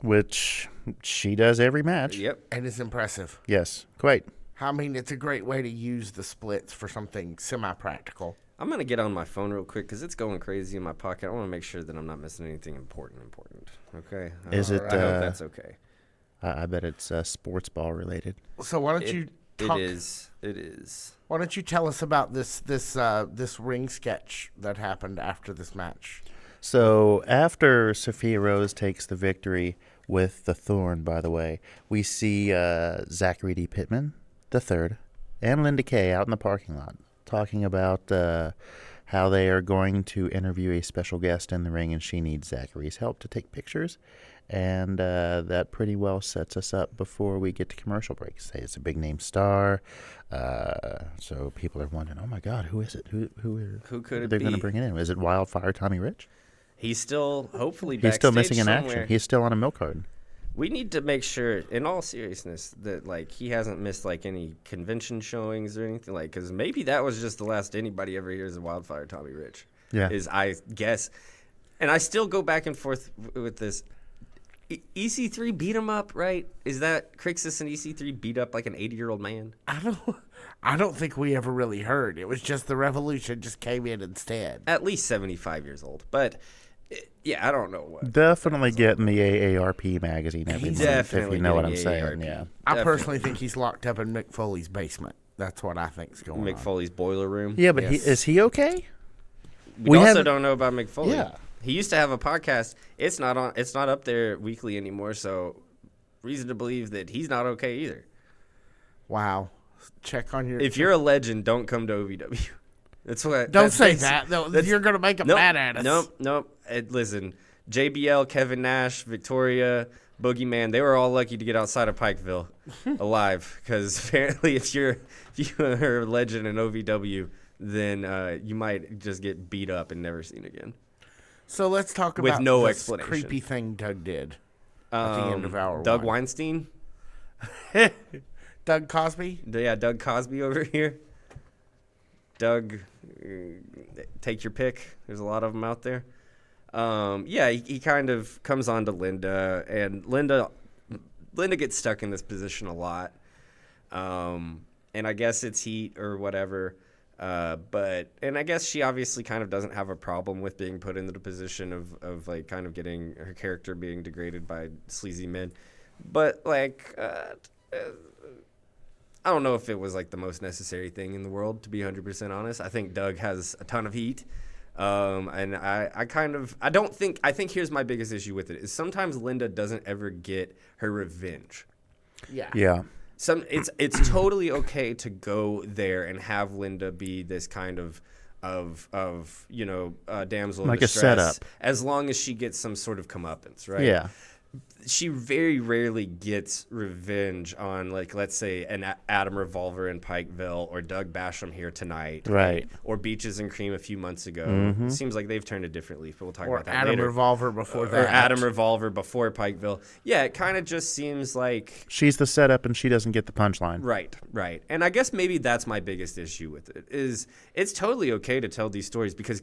Speaker 2: Which she does every match.
Speaker 1: Yep.
Speaker 3: and it's impressive.
Speaker 2: Yes, quite.
Speaker 3: I mean, it's a great way to use the splits for something semi-practical.
Speaker 1: I'm going to get on my phone real quick because it's going crazy in my pocket. I want to make sure that I'm not missing anything important. Okay?
Speaker 2: Is it,
Speaker 1: I hope that's okay.
Speaker 2: I bet it's sports ball related.
Speaker 3: So why don't you talk?
Speaker 1: It is.
Speaker 3: Why don't you tell us about this ring sketch that happened after this match?
Speaker 2: So after Sophia Rose takes the victory with the Thorn, by the way, we see Zachary D. Pittman III and Linda Kay out in the parking lot talking about how they are going to interview a special guest in the ring, and she needs Zachary's help to take pictures. And that pretty well sets us up before we get to commercial breaks. Say it's a big name star, so people are wondering, oh my God, who is it? Who
Speaker 1: could it
Speaker 2: they're
Speaker 1: be?
Speaker 2: going to bring it in? Is it Wildfire Tommy Rich?
Speaker 1: He's still hopefully
Speaker 2: He's still missing in
Speaker 1: backstage somewhere.
Speaker 2: action. He's still on a milk carton.
Speaker 1: We need to make sure, in all seriousness, that he hasn't missed any convention showings or anything because maybe that was just the last anybody ever hears of Wildfire Tommy Rich.
Speaker 2: Yeah.
Speaker 1: Is I guess, and I still go back and forth with this. EC3 beat him up, right? Is that Crixus and EC3 beat up like an 80-year-old man?
Speaker 3: I don't think we ever really heard. It was just the Revolution just came in instead.
Speaker 1: At least 75 years old, but. Yeah, I don't know what.
Speaker 2: Definitely getting the AARP magazine every month, if
Speaker 1: definitely
Speaker 2: you know what I'm
Speaker 1: getting
Speaker 2: saying.
Speaker 1: AARP.
Speaker 2: Yeah.
Speaker 3: I personally think he's locked up in Mick Foley's basement. That's what I think's going
Speaker 1: Mick
Speaker 3: on.
Speaker 1: Foley's boiler room.
Speaker 2: Yeah, but
Speaker 3: Yes.
Speaker 2: is he okay?
Speaker 1: We also
Speaker 2: haven't-
Speaker 1: don't know about Mick Foley.
Speaker 2: Yeah.
Speaker 1: He used to have a podcast. It's not on. It's not up there weekly anymore. So, reason to believe that he's not okay either.
Speaker 3: Wow. Check on your.
Speaker 1: If you're a legend, don't come to OVW. That's what.
Speaker 3: Don't
Speaker 1: that's-
Speaker 3: say
Speaker 1: that's-
Speaker 3: that.
Speaker 1: that's-
Speaker 3: You're going to make them
Speaker 1: Nope,
Speaker 3: mad at us.
Speaker 1: Nope. Listen, JBL, Kevin Nash, Victoria, Boogeyman, they were all lucky to get outside of Pikeville alive. Because apparently, if you're a legend in OVW, then you might just get beat up and never seen again.
Speaker 3: So let's talk
Speaker 1: With
Speaker 3: about
Speaker 1: no
Speaker 3: this
Speaker 1: explanation.
Speaker 3: creepy thing Doug did at the end of hour
Speaker 1: Doug
Speaker 3: one.
Speaker 1: Weinstein.
Speaker 3: Doug Cosby?
Speaker 1: Yeah, Doug Cosby over here. Doug, take your pick. There's a lot of them out there. Yeah, he kind of comes on to Linda, and Linda gets stuck in this position a lot. And I guess it's heat or whatever. And I guess she obviously kind of doesn't have a problem with being put into the position of like kind of getting her character being degraded by sleazy men. But like, I don't know if it was like the most necessary thing in the world, to be 100% honest. I think Doug has a ton of heat. And I think here's my biggest issue with it is sometimes Linda doesn't ever get her revenge.
Speaker 3: Yeah.
Speaker 2: Yeah.
Speaker 1: It's totally okay to go there and have Linda be this kind of damsel in
Speaker 2: Like a
Speaker 1: distress,
Speaker 2: setup.
Speaker 1: as long as she gets some sort of comeuppance, right?
Speaker 2: Yeah.
Speaker 1: She very rarely gets revenge on, like, let's say an Adam Revolver in Pikeville or Doug Basham here tonight,
Speaker 2: Right.
Speaker 1: Or Beaches and Cream a few months ago.
Speaker 2: Mm-hmm.
Speaker 1: Seems like they've turned a different leaf, but we'll talk
Speaker 3: Or
Speaker 1: about that
Speaker 3: Adam
Speaker 1: later.
Speaker 3: Revolver before
Speaker 1: Or
Speaker 3: that.
Speaker 1: Adam Revolver before Pikeville. Yeah, it kind of just seems like
Speaker 2: She's the setup and she doesn't get the punchline.
Speaker 1: Right. And I guess maybe that's my biggest issue with it is it's totally okay to tell these stories because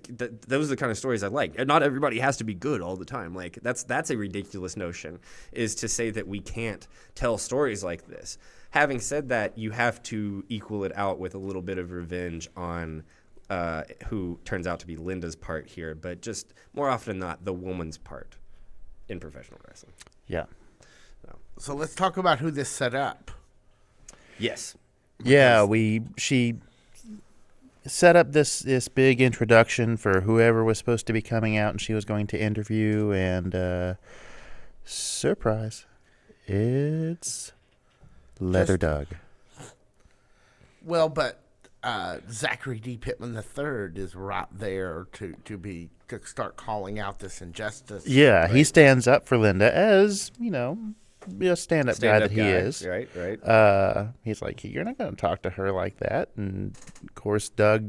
Speaker 1: those are the kind of stories I like. And not everybody has to be good all the time. Like that's a ridiculous notion is to say that we can't tell stories like this. Having said that, you have to equal it out with a little bit of revenge on who turns out to be Linda's part here, but just more often than not, the woman's part in professional wrestling.
Speaker 2: Yeah.
Speaker 3: So let's talk about who this set up.
Speaker 1: Yes.
Speaker 2: Yeah, she set up this big introduction for whoever was supposed to be coming out and she was going to interview and surprise, it's Leather Doug.
Speaker 3: Well, but Zachary D. Pittman III is right there to start calling out this injustice.
Speaker 2: Yeah, he stands up for Linda as, a stand-up guy that he
Speaker 1: guy.
Speaker 2: is.
Speaker 1: Right.
Speaker 2: He's like, you're not going to talk to her like that. And, of course, Doug,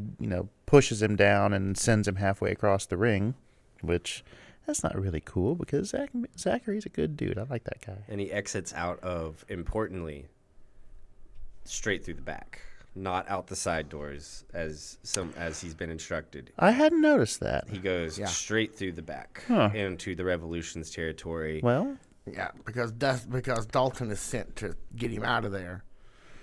Speaker 2: pushes him down and sends him halfway across the ring, which that's not really cool because Zachary's a good dude. I like that guy.
Speaker 1: And he exits out of, importantly, straight through the back, not out the side doors as he's been instructed.
Speaker 2: I hadn't noticed that.
Speaker 1: He goes
Speaker 3: Yeah.
Speaker 1: straight through the back into the Revolution's territory.
Speaker 2: Well,
Speaker 3: Yeah, because Dalton is sent to get him out of there.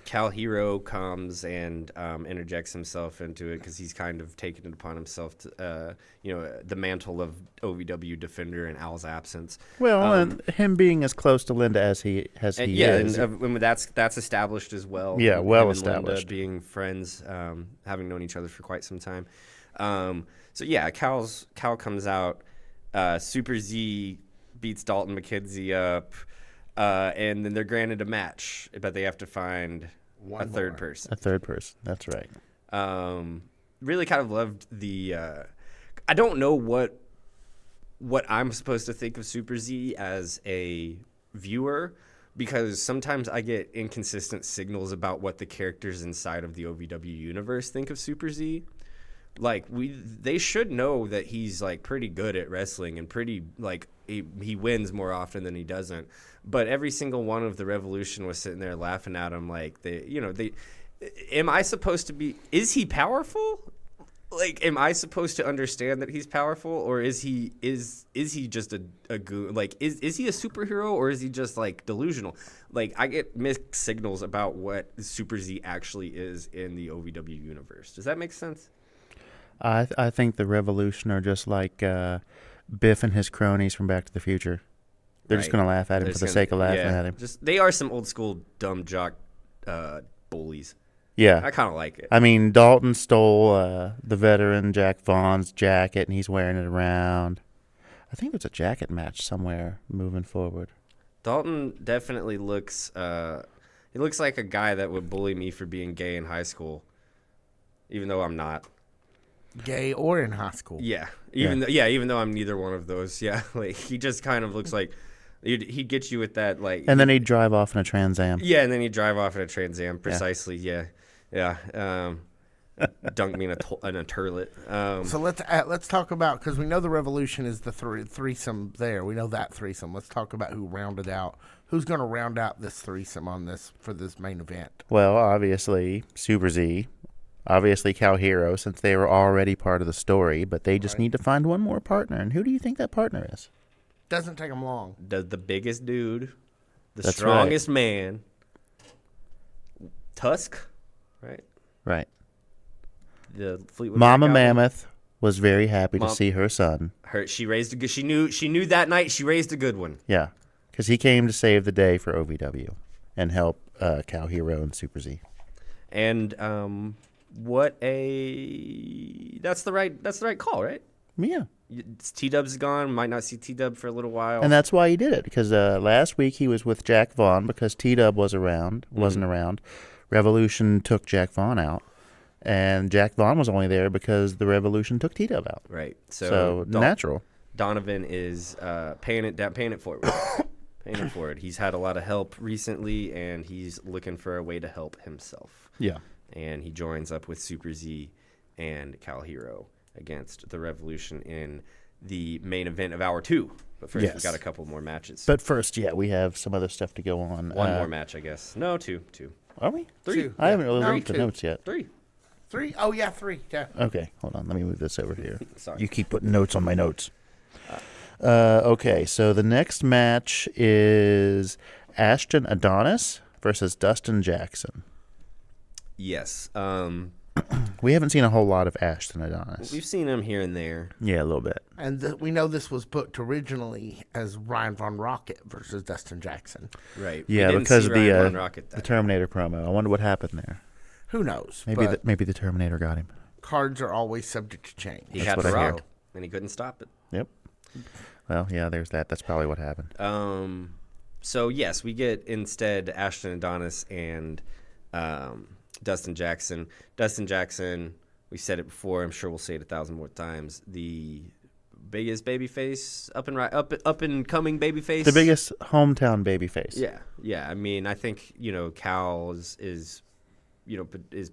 Speaker 1: Cal Hero comes and interjects himself into it because he's kind of taken it upon himself to, the mantle of OVW defender in Al's absence.
Speaker 2: well, and him being as close to Linda as he is.
Speaker 1: And that's established as well.
Speaker 2: Yeah,
Speaker 1: Him
Speaker 2: well
Speaker 1: and Linda
Speaker 2: established.
Speaker 1: being friends, having known each other for quite some time. Cal comes out. Super Z beats Dalton McKenzie up, and then they're granted a match, but they have to find a third person.
Speaker 2: A third person. That's right.
Speaker 1: Really kind of loved the. I don't know what I'm supposed to think of Super Z as a viewer, because sometimes I get inconsistent signals about what the characters inside of the OVW universe think of Super Z. Like they should know that he's like pretty good at wrestling and pretty like he wins more often than he doesn't. But every single one of the Revolution was sitting there laughing at him like am I supposed to be? Is he powerful? Like, am I supposed to understand that he's powerful, or is he just a goon? Like, is he a superhero, or is he just like delusional? Like, I get mixed signals about what Super Z actually is in the OVW universe. Does that make sense?
Speaker 2: I think the Revolution are just like Biff and his cronies from Back to the Future. They're just going to laugh at him for the sake of laughing at him.
Speaker 1: They are some old school dumb jock bullies.
Speaker 2: Yeah.
Speaker 1: I kind of like it.
Speaker 2: I mean, Dalton stole the veteran Jack Vaughn's jacket, and he's wearing it around. I think there's a jacket match somewhere moving forward.
Speaker 1: Dalton definitely looks. He looks like a guy that would bully me for being gay in high school, even though I'm not.
Speaker 3: Gay or in high school.
Speaker 1: Yeah, even though I'm neither one of those. Yeah, like he just kind of looks like he'd get you with that like.
Speaker 2: And then he'd drive off in a Trans Am.
Speaker 1: Yeah, and then he'd drive off in a Trans Am. Precisely. Yeah. Dunk me in a turlet.
Speaker 3: So let's talk about, because we know the Revolution is the threesome there. We know that threesome. Let's talk about who rounded out. Who's going to round out this threesome for this main event?
Speaker 2: Well, obviously Super Z, obviously Cal Hero, since they were already part of the story, but they just need to find one more partner. And who do you think that partner is?
Speaker 3: Doesn't take them long.
Speaker 1: The biggest dude,
Speaker 2: That's
Speaker 1: strongest man, Tusk, right?
Speaker 2: Right.
Speaker 1: The Fleetwood
Speaker 2: Mama
Speaker 1: Mac album.
Speaker 2: Mammoth was very happy to see her son.
Speaker 1: She raised a good. She knew that night she raised a good one.
Speaker 2: Yeah, because he came to save the day for OVW and help Cal Hero and Super Z.
Speaker 1: And that's the right call, right?
Speaker 2: Yeah.
Speaker 1: T-Dub's gone. Might not see T-Dub for a little while.
Speaker 2: And that's why he did it, because last week he was with Jack Vaughn because T-Dub wasn't around. Revolution took Jack Vaughn out, and Jack Vaughn was only there because the Revolution took T-Dub out.
Speaker 1: Right.
Speaker 2: So natural.
Speaker 1: Donovan is paying it forward. Paying it forward. He's had a lot of help recently, and he's looking for a way to help himself.
Speaker 2: Yeah.
Speaker 1: And he joins up with Super Z and Cal Hero against the Revolution in the main event of Hour 2. But first, we've got a couple more matches.
Speaker 2: But first, we have some other stuff to go on.
Speaker 1: One more match, I guess. No, two.
Speaker 2: Are we?
Speaker 1: 3.
Speaker 3: Two.
Speaker 2: I haven't really
Speaker 3: No,
Speaker 2: looked at the notes yet.
Speaker 1: 3.
Speaker 3: 3? Oh, yeah, 3. Yeah.
Speaker 2: Okay, hold on. Let me move this over here.
Speaker 1: Sorry.
Speaker 2: You keep putting notes on my notes. Okay, so the next match is Ashton Adonis versus Dustin Jackson.
Speaker 1: Yes.
Speaker 2: We haven't seen a whole lot of Ashton Adonis.
Speaker 1: We've seen him here and there.
Speaker 2: Yeah, a little bit.
Speaker 3: And we know this was booked originally as Ryan Von Rocket versus Dustin Jackson.
Speaker 1: Right.
Speaker 2: Yeah,
Speaker 1: We
Speaker 2: because of
Speaker 1: didn't see Ryan Von
Speaker 2: the
Speaker 1: Rocket that
Speaker 2: Terminator promo. I wonder what happened there.
Speaker 3: Who knows?
Speaker 2: Maybe the Terminator got him.
Speaker 3: Cards are always subject to change.
Speaker 1: He
Speaker 2: That's
Speaker 1: had
Speaker 2: what
Speaker 1: the
Speaker 2: I hear.
Speaker 1: rock, and he couldn't stop it.
Speaker 2: Yep. Well, yeah, there's that. That's probably what happened.
Speaker 1: So yes, we get instead Ashton Adonis and Dustin Jackson. Dustin Jackson, we said it before. I'm sure we'll say it 1,000 more times. The biggest babyface, up and coming babyface.
Speaker 2: The biggest hometown babyface.
Speaker 1: Yeah. I mean, I think Cal is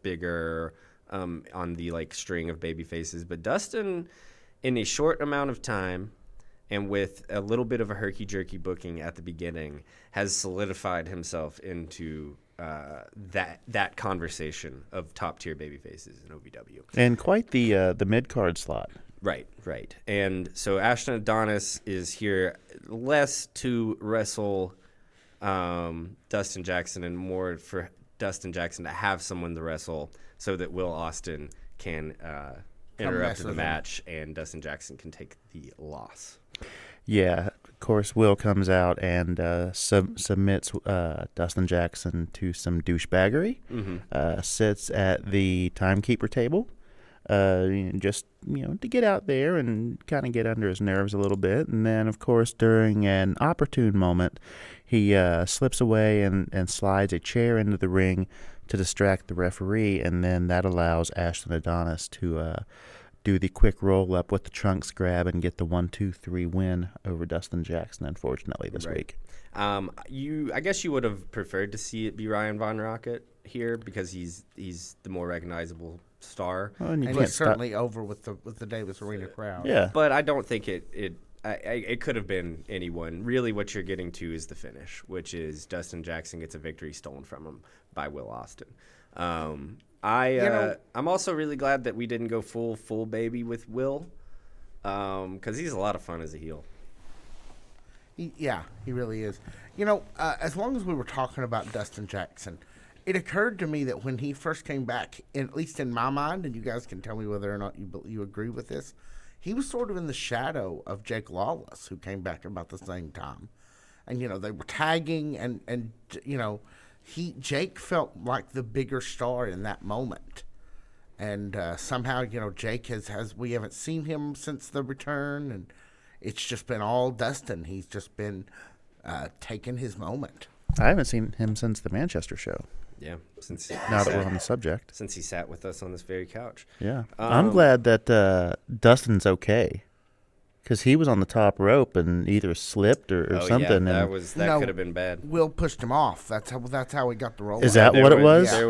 Speaker 1: bigger on the string of baby faces, but Dustin, in a short amount of time and with a little bit of a herky-jerky booking at the beginning, has solidified himself into that conversation of top-tier baby faces in OVW.
Speaker 2: And quite the mid-card slot.
Speaker 1: Right. And so Ashton Adonis is here less to wrestle Dustin Jackson and more for Dustin Jackson to have someone to wrestle so that Will Austin can interrupt the match and Dustin Jackson can take the loss.
Speaker 2: Yeah, of course, Will comes out and submits Dustin Jackson to some douchebaggery. Sits at the timekeeper table, just to get out there and kind of get under his nerves a little bit. And then, of course, during an opportune moment, he slips away and slides a chair into the ring to distract the referee, and then that allows Ashton Adonis to do the quick roll-up with the trunks grab and get the 1-2-3 win over Dustin Jackson, unfortunately, this week.
Speaker 1: I guess you would have preferred to see it be Ryan Von Rocket here because he's the more recognizable star.
Speaker 2: Well,
Speaker 3: and he's certainly over with the Davis Arena crowd.
Speaker 2: Yeah.
Speaker 1: But I don't think it could have been anyone. Really what you're getting to is the finish, which is Dustin Jackson gets a victory stolen from him by Will Austin. I'm also really glad that we didn't go full baby with Will, because he's a lot of fun as a heel.
Speaker 3: He really is. As long as we were talking about Dustin Jackson, it occurred to me that when he first came back, at least in my mind, and you guys can tell me whether or not you agree with this, he was sort of in the shadow of Jake Lawless, who came back about the same time. And, they were tagging, and Jake felt like the bigger star in that moment. And somehow, Jake we haven't seen him since the return, and it's just been all Dustin. He's just been taking his moment.
Speaker 2: I haven't seen him since the Manchester show.
Speaker 1: Yeah, since
Speaker 2: Now that we're on the subject.
Speaker 1: since he sat with us on this very couch.
Speaker 2: Yeah. I'm glad that Dustin's okay. Because he was on the top rope and either slipped or something.
Speaker 1: Yeah,
Speaker 2: and
Speaker 1: that could have been bad.
Speaker 3: Will pushed him off. That's how he got the roll.
Speaker 2: Is that what it was?
Speaker 1: Yeah.
Speaker 2: There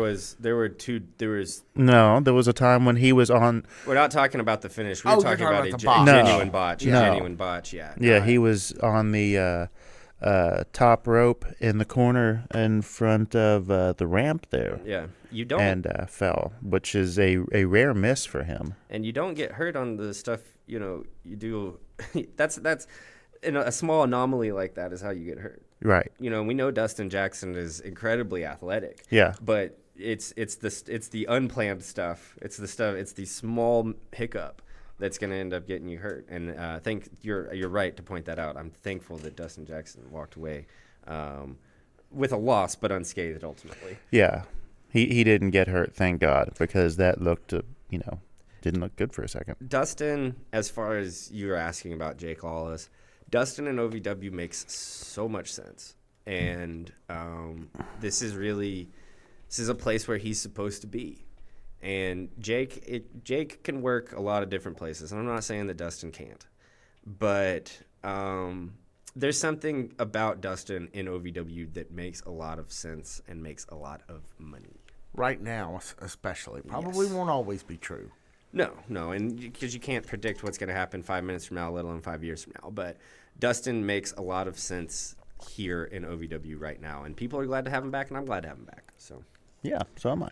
Speaker 2: was a time when he was on.
Speaker 1: We're not talking about the finish. We're talking about a
Speaker 3: the botch.
Speaker 1: genuine botch.
Speaker 2: No.
Speaker 1: Genuine botch. Yeah.
Speaker 2: Yeah, he was on the top rope in the corner in front of the ramp there.
Speaker 1: Yeah. You don't.
Speaker 2: And fell, which is a rare miss for him.
Speaker 1: And you don't get hurt on the stuff you do. that's a small anomaly like that is how you get hurt.
Speaker 2: Right.
Speaker 1: We know Dustin Jackson is incredibly athletic.
Speaker 2: Yeah.
Speaker 1: But it's the unplanned stuff. It's the small hiccup that's going to end up getting you hurt. And I think you're right to point that out. I'm thankful that Dustin Jackson walked away with a loss, but unscathed ultimately.
Speaker 2: Yeah. He didn't get hurt, thank God, because that looked, didn't look good for a second.
Speaker 1: Dustin, as far as you were asking about Jake Lawless, Dustin and OVW makes so much sense. And this is a place where he's supposed to be. And Jake can work a lot of different places. And I'm not saying that Dustin can't. But there's something about Dustin in OVW that makes a lot of sense and makes a lot of money.
Speaker 3: Right now, especially. Probably won't always be true.
Speaker 1: No, and because you can't predict what's going to happen 5 minutes from now, let alone 5 years from now. But Dustin makes a lot of sense here in OVW right now, and people are glad to have him back, and I'm glad to have him back. So,
Speaker 2: yeah, so am I.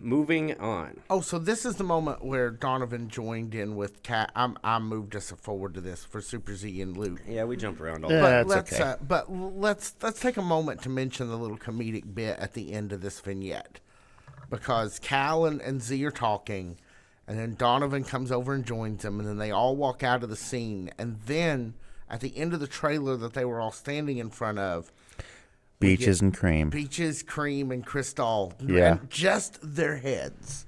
Speaker 1: Moving on.
Speaker 3: Oh, so this is the moment where Donovan joined in with Cat. I moved us forward to this for Super Z and Luke.
Speaker 1: Yeah, we jump around all
Speaker 2: Yeah,
Speaker 1: day.
Speaker 2: that's okay.
Speaker 3: But let's take a moment to mention the little comedic bit at the end of this vignette, because Cal and Z are talking. And then Donovan comes over and joins them, and then they all walk out of the scene. And then, at the end of the trailer that they were all standing in front of,
Speaker 2: Beaches and Cream.
Speaker 3: Beaches, Cream, and Crystal.
Speaker 2: Yeah.
Speaker 3: And just their heads.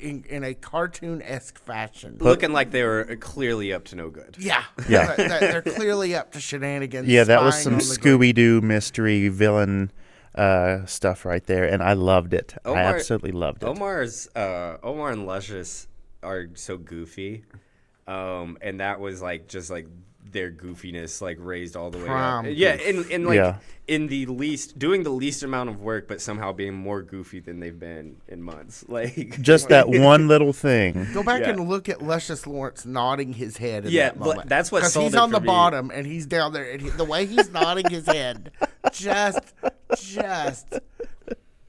Speaker 3: In a cartoon-esque fashion.
Speaker 1: Looking like they were clearly up to no good.
Speaker 3: Yeah.
Speaker 2: Yeah.
Speaker 3: They're clearly up to shenanigans.
Speaker 2: Yeah, that was some
Speaker 3: spying on the
Speaker 2: Scooby-Doo mystery villain stuff right there, and I loved it. I absolutely loved it.
Speaker 1: Omar and Luscious are so goofy, and that was just their goofiness raised all the way up. Yeah, in the least doing the least amount of work, but somehow being more goofy than they've been in months.
Speaker 2: Just that one little thing.
Speaker 3: Go back and look at Luscious Lawrence nodding his head in that moment.
Speaker 1: That's what sold
Speaker 3: he's
Speaker 1: it
Speaker 3: on
Speaker 1: for
Speaker 3: the
Speaker 1: me.
Speaker 3: bottom and he's down there, and the way he's nodding his head, just.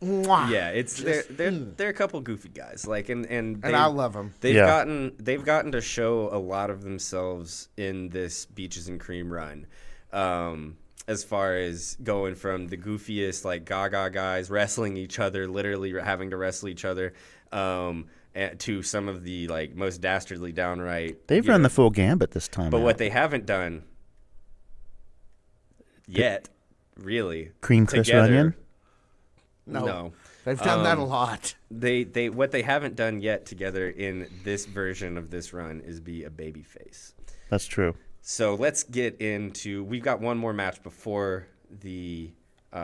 Speaker 3: Mwah.
Speaker 1: Yeah, they're a couple goofy guys. And
Speaker 3: I love them.
Speaker 1: They've gotten to show a lot of themselves in this Beaches and Cream run. As far as going from the goofiest Gaga guys wrestling each other, literally having to wrestle each other, to some of the most dastardly downright.
Speaker 2: They've run the full gambit this time.
Speaker 1: But what they haven't done yet, really,
Speaker 2: Cream Chris Runyon.
Speaker 3: No. They've done that a lot.
Speaker 1: What they haven't done yet together in this version of this run is be a baby face.
Speaker 2: That's true.
Speaker 1: So let's get into. We've got one more match before the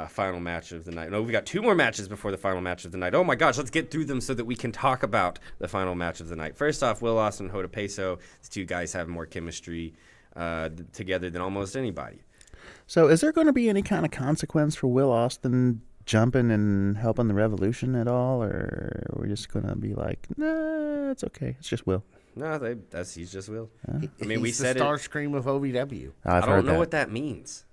Speaker 1: final match of the night. No, we got two more matches before the final match of the night. Oh my gosh, let's get through them so that we can talk about the final match of the night. First off, Will Austin and Hoda Peso. These two guys have more chemistry together than almost anybody.
Speaker 2: So is there going to be any kind of consequence for Will Austin jumping and helping the Revolution at all, or are we just going to be like, nah, it's okay, it's just Will?
Speaker 1: No, he's just Will.
Speaker 3: He's
Speaker 1: we said
Speaker 3: the Starscream of OVW.
Speaker 1: I don't know what that means.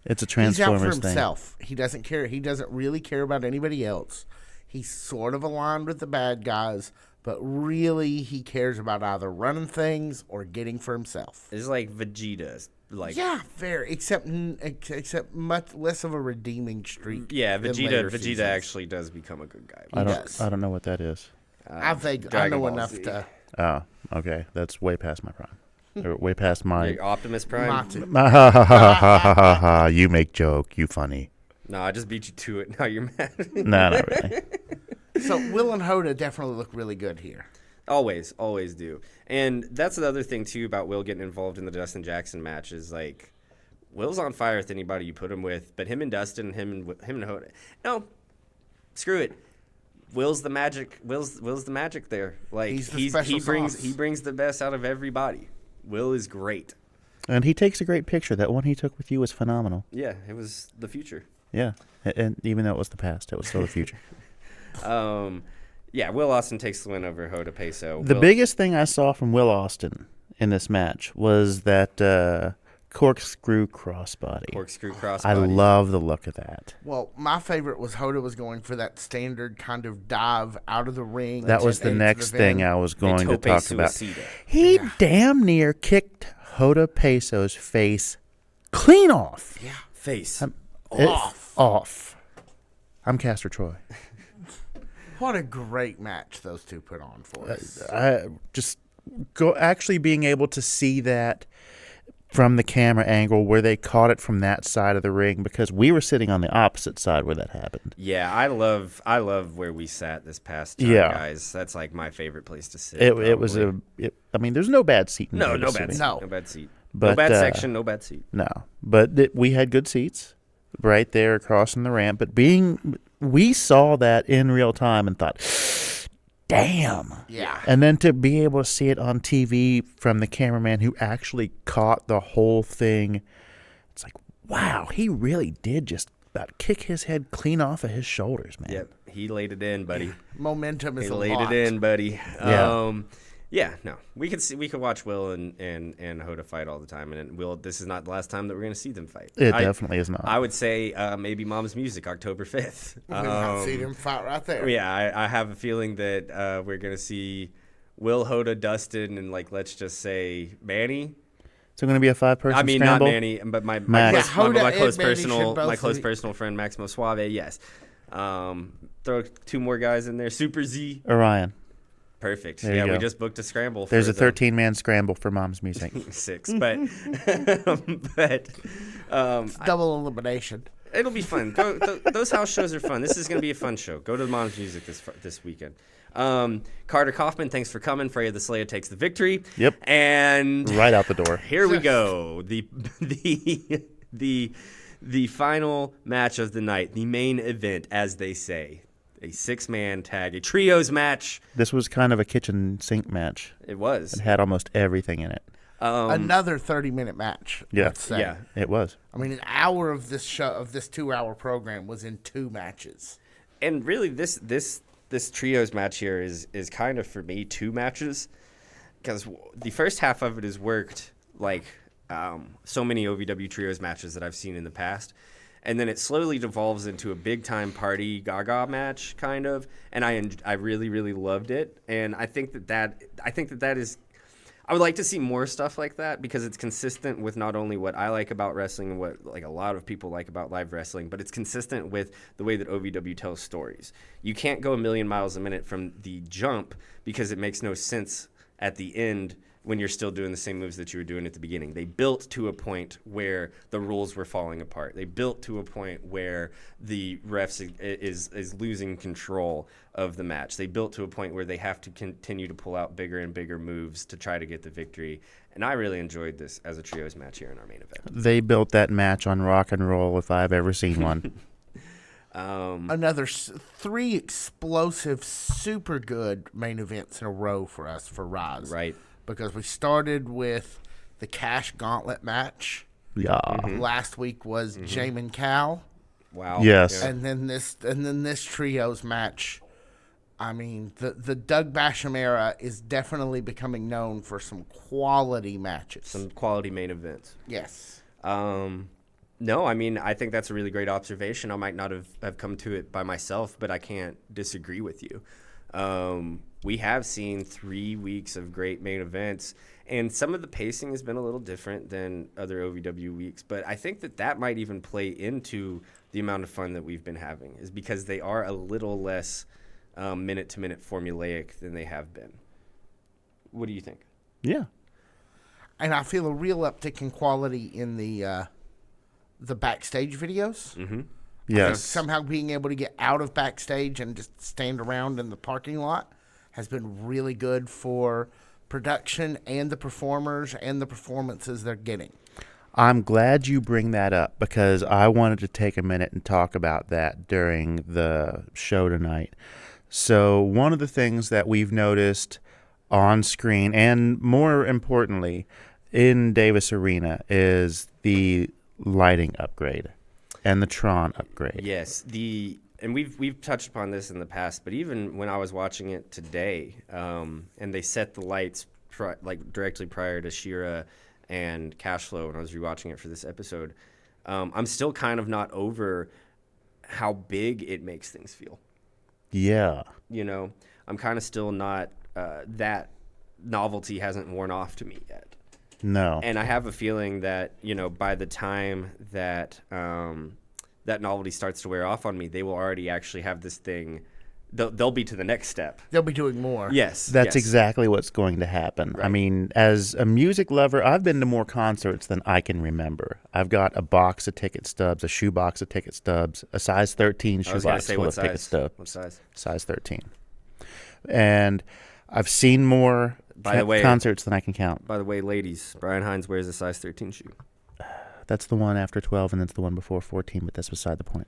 Speaker 2: It's a Transformers
Speaker 3: He's out for
Speaker 2: thing.
Speaker 3: himself. He doesn't care. He doesn't really care about anybody else. He's sort of aligned with the bad guys, but really he cares about either running things or getting for himself.
Speaker 1: It's like Vegeta.
Speaker 3: Very. Except much less of a redeeming streak.
Speaker 1: Yeah, Vegeta
Speaker 3: seasons.
Speaker 1: actually does become a good guy.
Speaker 2: I don't know what that is.
Speaker 3: I know enough to.
Speaker 2: Oh, okay. That's way past my prime. Or way past my
Speaker 1: Optimus Prime.
Speaker 2: You make joke. You funny.
Speaker 1: No, I just beat you to it. Now you're mad.
Speaker 2: No, not really.
Speaker 3: So Will and Hoda definitely look really good here.
Speaker 1: Always do. And that's the other thing, too, about Will getting involved in the Dustin Jackson match is, like, Will's on fire with anybody you put him with, but him and Dustin, him and Hoda. No, screw it. Will's the magic. Will's the magic there. Like he brings the best out of everybody. Will is great.
Speaker 2: And he takes a great picture. That one he took with you was phenomenal.
Speaker 1: Yeah, it was the future.
Speaker 2: Yeah, and even though it was the past, it was still the future.
Speaker 1: Yeah, Will Austin takes the win over Hoda Peso.
Speaker 2: The biggest thing I saw from Will Austin in this match was that corkscrew crossbody.
Speaker 1: I
Speaker 2: love the look of that.
Speaker 3: Well, my favorite was Hoda was going for that standard kind of dive out of the ring.
Speaker 2: That was the next thing I was going to talk about. He damn near kicked Hoda Peso's face clean off.
Speaker 3: Yeah.
Speaker 1: Face.
Speaker 3: Off.
Speaker 2: I'm Castor Troy.
Speaker 3: What a great match those two put on for us.
Speaker 2: Actually being able to see that from the camera angle where they caught it from that side of the ring, because we were sitting on the opposite side where that happened.
Speaker 1: Yeah, I love where we sat this past time, guys. That's like my favorite place to sit.
Speaker 2: It was I mean, there's no bad seat.
Speaker 1: No bad seat.
Speaker 3: No
Speaker 1: bad seat.
Speaker 2: But,
Speaker 1: no bad section, no bad seat.
Speaker 2: No, but we had good seats right there crossing the ramp. But we saw that in real time and thought, damn.
Speaker 3: Yeah.
Speaker 2: And then to be able to see it on TV from the cameraman who actually caught the whole thing, it's like, wow, he really did just about kick his head clean off of his shoulders, man.
Speaker 1: Yep, he laid it in, buddy.
Speaker 3: Momentum is
Speaker 1: he laid it in, buddy.
Speaker 2: Yeah.
Speaker 1: We could watch Will and Hoda fight all the time, and this is not the last time that we're going to see them fight.
Speaker 2: It definitely is not.
Speaker 1: I would say maybe Mom's Music, October 5th.
Speaker 3: We might see them fight right there.
Speaker 1: Yeah, I have a feeling that we're going to see Will, Hoda, Dustin, and let's just say Manny.
Speaker 2: It's going to be a 5-person
Speaker 1: I mean,
Speaker 2: scramble?
Speaker 1: not Manny, but my close personal friend Maximo Suave. Yes, throw 2 more guys in there. Super Z,
Speaker 2: Orion.
Speaker 1: Perfect.
Speaker 2: There you go.
Speaker 1: We just booked a scramble.
Speaker 2: There's a 13-man scramble for Mom's Music.
Speaker 1: 6, but
Speaker 3: it's double elimination.
Speaker 1: It'll be fun. Those house shows are fun. This is going to be a fun show. Go to the Mom's Music this weekend. Carter Kaufman, thanks for coming. Freya the Slayer takes the victory.
Speaker 2: Yep.
Speaker 1: And
Speaker 2: right out the door.
Speaker 1: Here we go. The final match of the night, the main event, as they say. A 6-man tag, a trios match.
Speaker 2: This was kind of a kitchen sink match.
Speaker 1: It was.
Speaker 2: It had almost everything in it.
Speaker 3: Another 30-minute match.
Speaker 2: Yeah, it was.
Speaker 3: I mean, an hour of this show, of this 2-hour program, was in 2 matches.
Speaker 1: And really, this trios match here is kind of, for me, 2 matches, because the first half of it is worked like so many OVW trios matches that I've seen in the past. And then it slowly devolves into a big-time party gaga match, kind of. And I really, really loved it. And I think that is. I would like to see more stuff like that, because it's consistent with not only what I like about wrestling and what a lot of people like about live wrestling, but it's consistent with the way that OVW tells stories. You can't go a million miles a minute from the jump, because it makes no sense at the end when you're still doing the same moves that you were doing at the beginning. They built to a point where the rules were falling apart. They built to a point where the refs is losing control of the match. They built to a point where they have to continue to pull out bigger and bigger moves to try to get the victory. And I really enjoyed this as a trios match here in our main event.
Speaker 2: They built that match on rock and roll if I've ever seen one.
Speaker 3: Another 3 explosive, super good main events in a row for us for Rise.
Speaker 1: Right.
Speaker 3: Because we started with the Cash Gauntlet match.
Speaker 2: Yeah.
Speaker 3: Last week was Jamin Cal.
Speaker 1: Wow.
Speaker 2: Yes.
Speaker 3: And then this trios match. I mean, the Doug Basham era is definitely becoming known for some quality matches.
Speaker 1: Some quality main events.
Speaker 3: Yes.
Speaker 1: No, I mean, I think that's a really great observation. I might not have come to it by myself, but I can't disagree with you. We have seen 3 weeks of great main events, and some of the pacing has been a little different than other OVW weeks, but I think that might even play into the amount of fun that we've been having, is because they are a little less minute-to-minute formulaic than they have been. What do you think?
Speaker 2: Yeah.
Speaker 3: And I feel a real uptick in quality in the backstage videos.
Speaker 1: Mm-hmm.
Speaker 2: Yes.
Speaker 3: Somehow being able to get out of backstage and just stand around in the parking lot has been really good for production and the performers and the performances they're getting.
Speaker 2: I'm glad you bring that up because I wanted to take a minute and talk about that during the show tonight. So one of the things that we've noticed on screen, and more importantly, in Davis Arena, is the lighting upgrade and the Tron upgrade.
Speaker 1: Yes, and we've touched upon this in the past, but even when I was watching it today, and they set the lights directly prior to Shira and Cashflow when I was rewatching it for this episode, I'm still kind of not over how big it makes things feel.
Speaker 2: Yeah.
Speaker 1: You know, I'm kind of still not, that novelty hasn't worn off to me yet.
Speaker 2: No.
Speaker 1: And I have a feeling that, you know, by the time that that novelty starts to wear off on me, they will already actually have this thing. They'll be to the next step.
Speaker 3: They'll be doing more.
Speaker 1: Yes.
Speaker 2: That's exactly what's going to happen.
Speaker 1: Right.
Speaker 2: I mean, as a music lover, I've been to more concerts than I can remember. I've got a box of ticket stubs, a shoe box of ticket stubs, a size 13 shoe box full of ticket stubs.
Speaker 1: What size?
Speaker 2: Size 13. And I've seen more concerts than I can count.
Speaker 1: By the way, ladies, Brian Hines wears a size 13 shoe.
Speaker 2: That's the one after 12, and that's the one before 14, but that's beside the point.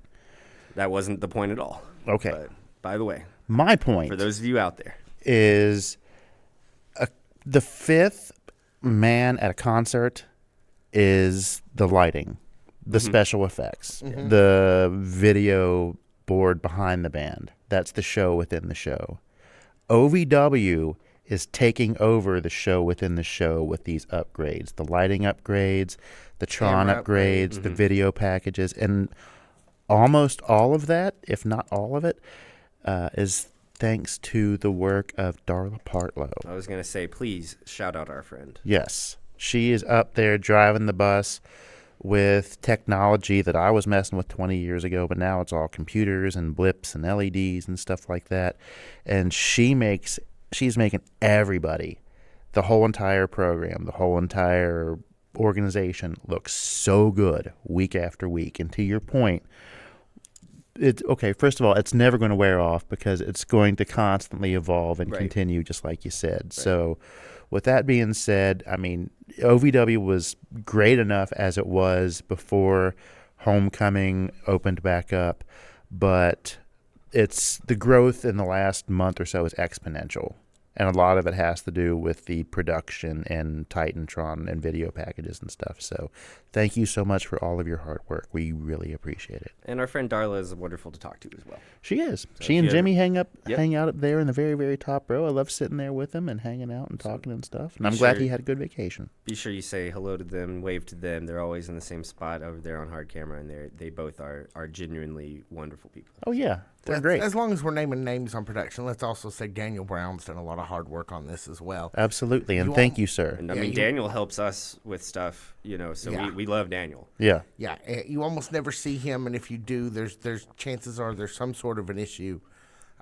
Speaker 1: That wasn't the point at all.
Speaker 2: Okay.
Speaker 1: But by the way,
Speaker 2: my point,
Speaker 1: for those of you out there,
Speaker 2: is the fifth man at a concert is the lighting, the special effects, the video board behind the band. That's the show within the show. OVW is taking over the show within the show with these upgrades, the lighting upgrades, the Tron upgrades, the video packages, and almost all of that, if not all of it, is thanks to the work of Darla Partlow.
Speaker 1: I was going to say, please shout out our friend.
Speaker 2: Yes. She is up there driving the bus with technology that I was messing with 20 years ago, but now it's all computers and blips and LEDs and stuff like that. And she's making everybody, the whole entire program, the whole entire organization look so good week after week. And to your point, first of all, it's never going to wear off because it's going to constantly evolve and continue, just like you said. Right. So with that being said, I mean, OVW was great enough as it was before Homecoming opened back up, but the growth in the last month or so is exponential. And a lot of it has to do with the production and Titantron and video packages and stuff. So thank you so much for all of your hard work. We really appreciate it.
Speaker 1: And our friend Darla is wonderful to talk to as well.
Speaker 2: She is. So she and Jimmy hang out up there in the very, very top row. I love sitting there with them and hanging out and talking and stuff. And I'm glad he had a good vacation.
Speaker 1: Be sure you say hello to them, wave to them. They're always in the same spot over there on hard camera, and they both are genuinely wonderful people.
Speaker 2: Oh, yeah. They're great.
Speaker 3: As long as we're naming names on production, let's also say Daniel Brown's done a lot of hard work on this as well.
Speaker 2: Absolutely, and thank you, sir.
Speaker 1: And I mean, Daniel helps us with stuff, so we love Daniel.
Speaker 2: Yeah.
Speaker 3: Yeah, you almost never see him, and if you do, there's chances are there's some sort of an issue.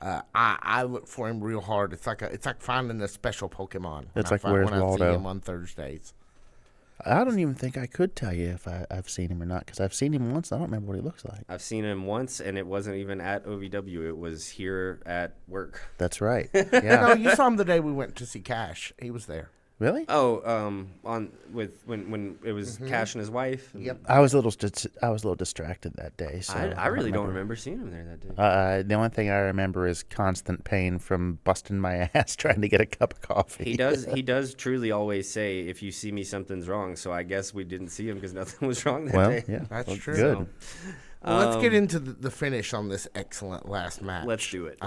Speaker 3: I look for him real hard. It's like finding a special Pokemon.
Speaker 2: It's like where's Waldo?
Speaker 3: I see him on Thursdays.
Speaker 2: I don't even think I could tell you if I've seen him or not, because I've seen him once. I don't remember what he looks like.
Speaker 1: I've seen him once, and it wasn't even at OVW. It was here at work.
Speaker 2: That's right. Yeah.
Speaker 3: No, you saw him the day we went to see Cash. He was there.
Speaker 2: Really?
Speaker 1: Oh, when it was Cash and his wife.
Speaker 3: Yep.
Speaker 2: I was a little distracted that day. So
Speaker 1: I really don't remember seeing him there that day.
Speaker 2: The only thing I remember is constant pain from busting my ass trying to get a cup of coffee.
Speaker 1: He does truly always say, "If you see me, something's wrong." So I guess we didn't see him because nothing was wrong that day.
Speaker 2: Yeah,
Speaker 3: that's true.
Speaker 2: Good.
Speaker 3: So, let's get into the finish on this excellent last match.
Speaker 1: Let's do it.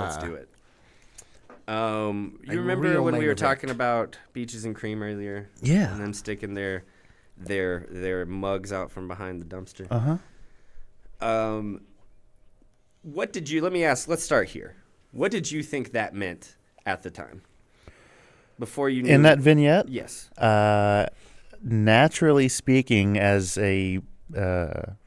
Speaker 1: You remember when we were talking about Beaches and Cream earlier?
Speaker 2: Yeah.
Speaker 1: And them sticking their mugs out from behind the dumpster. Let me ask, let's start here. What did you think that meant at the time? Before you knew.
Speaker 2: In that vignette?
Speaker 1: Yes.
Speaker 2: Naturally speaking, as a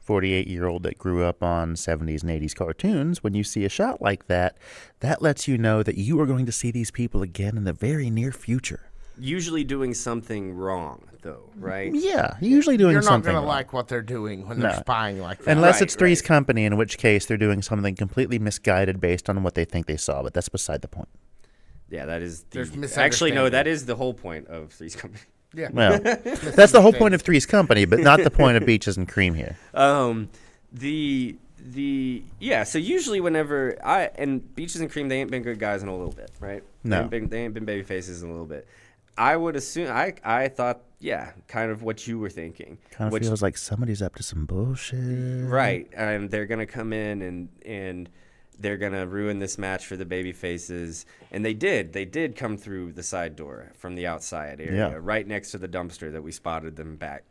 Speaker 2: 48-year-old that grew up on 70s and 80s cartoons, when you see a shot like that, that lets you know that you are going to see these people again in the very near future.
Speaker 1: usually doing something wrong, though, right?
Speaker 2: Yeah, usually doing
Speaker 3: You're not
Speaker 2: something
Speaker 3: going to
Speaker 2: wrong.
Speaker 3: like what they're doing when they're spying like that.
Speaker 2: Unless
Speaker 1: Right,
Speaker 2: it's Three's
Speaker 1: right.
Speaker 2: Company, in which case they're doing something completely misguided based on what they think they saw, but that's beside the point.
Speaker 1: Yeah, that is
Speaker 3: There's
Speaker 1: actually no.
Speaker 3: misunderstanding.
Speaker 1: That is the whole point of Three's Company.
Speaker 3: Yeah.
Speaker 2: Well, that's the whole point of Three's Company, but not the point of Beaches and Cream here.
Speaker 1: So usually whenever Beaches and Cream, they ain't been good guys in a little bit, right?
Speaker 2: No.
Speaker 1: They ain't been baby faces in a little bit. I would assume I thought kind of what you were thinking.
Speaker 2: Kind of feels like somebody's up to some bullshit.
Speaker 1: Right, and they're gonna come in and they're gonna ruin this match for the baby faces, and they did come through the side door from the outside area, right next to the dumpster that we spotted them back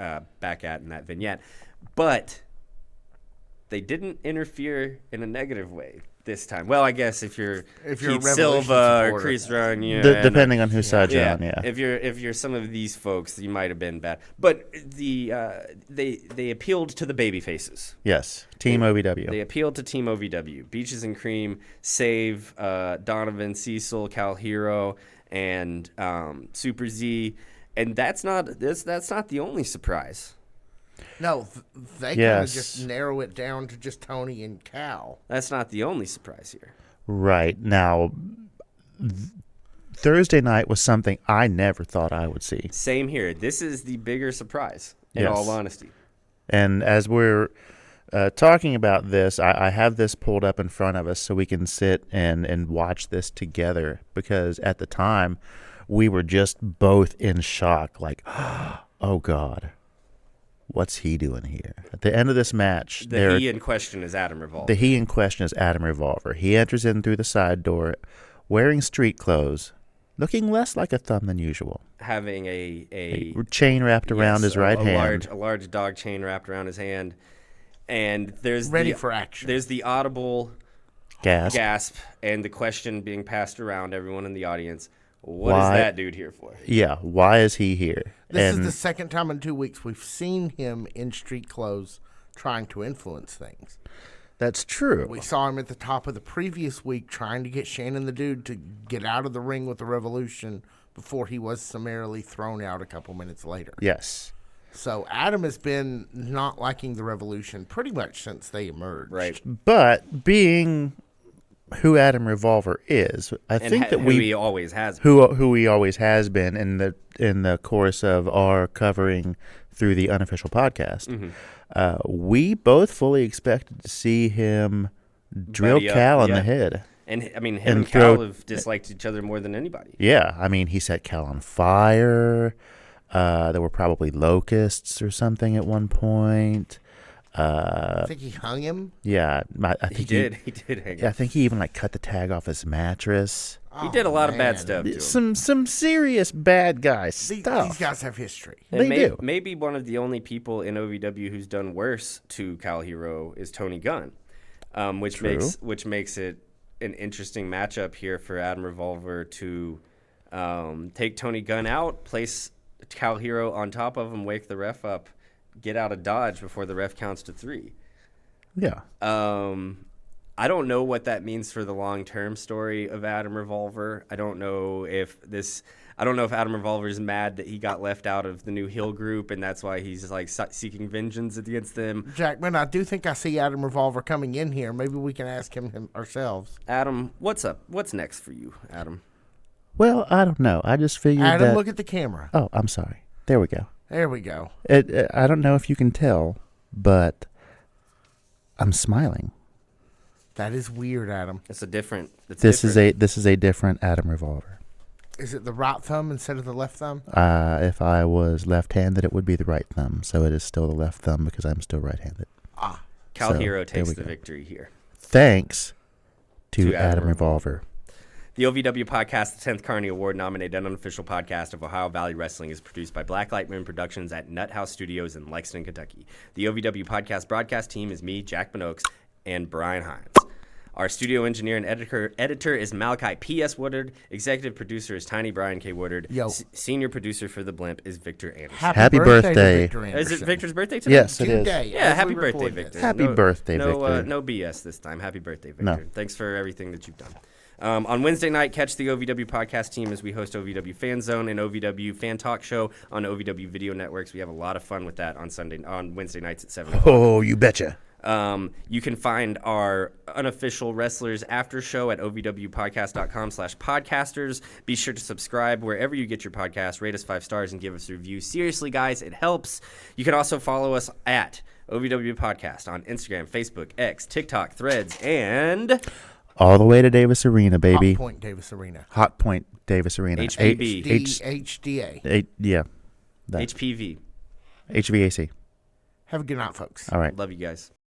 Speaker 1: at in that vignette, but they didn't interfere in a negative way this time. Well, I guess if you're
Speaker 3: a
Speaker 1: Keith
Speaker 3: Revolution
Speaker 1: Silva or
Speaker 3: supporter.
Speaker 1: Chris Run,
Speaker 2: Depending on whose side you're on, yeah.
Speaker 1: If you're some of these folks, you might have been bad. But they appealed to the baby faces.
Speaker 2: Yes, Team OVW.
Speaker 1: They appealed to Team OVW. Beaches and Cream save Donovan, Cecil, Cal Hero, and Super Z, and that's not the only surprise.
Speaker 3: No, they kind of just narrow it down to just Tony and Cal.
Speaker 1: That's not the only surprise here.
Speaker 2: Right. Now, Thursday night was something I never thought I would see.
Speaker 1: Same here. This is the bigger surprise, in all honesty.
Speaker 2: And as we're talking about this, I have this pulled up in front of us so we can sit and watch this together, because at the time, we were just both in shock, like, oh, God. What's he doing here? At the end of this match,
Speaker 1: The he in question is Adam Revolver.
Speaker 2: He enters in through the side door, wearing street clothes, looking less like a thumb than usual.
Speaker 1: Having a
Speaker 2: chain wrapped around his right hand.
Speaker 1: A large dog chain wrapped around his hand. And there's
Speaker 3: ready for action.
Speaker 1: There's the audible gasp and the question being passed around everyone in the audience. What is that dude here for?
Speaker 2: Yeah, why is he here?
Speaker 3: This is the second time in 2 weeks we've seen him in street clothes trying to influence things.
Speaker 2: That's true.
Speaker 3: We saw him at the top of the previous week trying to get Shannon the Dude to get out of the ring with the Revolution before he was summarily thrown out a couple minutes later.
Speaker 2: Yes.
Speaker 3: So Adam has been not liking the Revolution pretty much since they emerged.
Speaker 1: Right.
Speaker 2: But being who Adam Revolver is, I think that
Speaker 1: who he always has been.
Speaker 2: Who he always has been in the course of our covering through the unofficial podcast. Mm-hmm. We both fully expected to see him drill Cal in the head.
Speaker 1: And I mean, him and Cal have disliked each other more than anybody.
Speaker 2: Yeah, I mean, he set Cal on fire. There were probably locusts or something at one point.
Speaker 3: I think he hung him.
Speaker 2: Yeah, I think
Speaker 1: he did. He did hang him.
Speaker 2: I think he even cut the tag off his mattress.
Speaker 1: He did a lot of bad stuff to him.
Speaker 2: Some serious bad guy stuff.
Speaker 3: These guys have history.
Speaker 2: They do.
Speaker 1: Maybe one of the only people in OVW who's done worse to Cal Hero is Tony Gunn, which makes it an interesting matchup here for Adam Revolver to take Tony Gunn out, place Cal Hero on top of him, wake the ref up, get out of dodge before the ref counts to 3.
Speaker 2: Yeah.
Speaker 1: I don't know what that means for the long-term story of Adam Revolver. I don't know if Adam Revolver is mad that he got left out of the new Hill group, and that's why he's like seeking vengeance against them.
Speaker 3: Jackman, I do think I see Adam Revolver coming in here. Maybe we can ask him ourselves.
Speaker 1: Adam, what's up? What's next for you, Adam?
Speaker 2: Well, I don't know. I just figured
Speaker 3: Adam, look at the camera.
Speaker 2: Oh, I'm sorry. There we go.
Speaker 3: There we go.
Speaker 2: I don't know if you can tell, but I'm smiling.
Speaker 3: That is weird, Adam.
Speaker 1: This is
Speaker 2: a different Adam Revolver.
Speaker 3: Is it the right thumb instead of the left thumb?
Speaker 2: If I was left-handed, it would be the right thumb. So it is still the left thumb because I'm still right-handed.
Speaker 1: Cal Hero takes the victory here.
Speaker 2: Thanks to Adam Revolver.
Speaker 1: The OVW podcast, the 10th Carney Award-nominated and unofficial podcast of Ohio Valley Wrestling, is produced by Blacklight Moon Productions at Nut House Studios in Lexington, Kentucky. The OVW podcast broadcast team is me, Jack Benoaks, and Brian Hines. Our studio engineer and editor is Malachi P.S. Woodard. Executive producer is Tiny Brian K. Woodard. Senior producer for The Blimp is Victor Anderson.
Speaker 2: Happy birthday.
Speaker 1: Is it Victor's birthday today?
Speaker 2: Yes, it is.
Speaker 1: Yeah, happy birthday, Victor.
Speaker 2: Happy birthday, Victor.
Speaker 1: No BS this time. Happy birthday, Victor.
Speaker 2: No.
Speaker 1: Thanks for everything that you've done. On Wednesday night, catch the OVW podcast team as we host OVW Fan Zone and OVW Fan Talk Show on OVW Video Networks. We have a lot of fun with that on Wednesday nights at 7 o'clock.
Speaker 2: Oh, you betcha.
Speaker 1: You can find our unofficial Wrestlers After Show at ovwpodcast.com/podcasters. Be sure to subscribe wherever you get your podcast. Rate us 5 stars and give us a review. Seriously, guys, it helps. You can also follow us at OVW Podcast on Instagram, Facebook, X, TikTok, Threads, and
Speaker 2: all the way to Davis Arena, baby.
Speaker 3: Hot Point Davis Arena.
Speaker 2: Hot Point Davis Arena.
Speaker 1: HPV.
Speaker 3: HDA.
Speaker 2: Yeah.
Speaker 1: HPV.
Speaker 2: HVAC.
Speaker 3: Have a good night, folks.
Speaker 2: All right.
Speaker 1: Love you guys.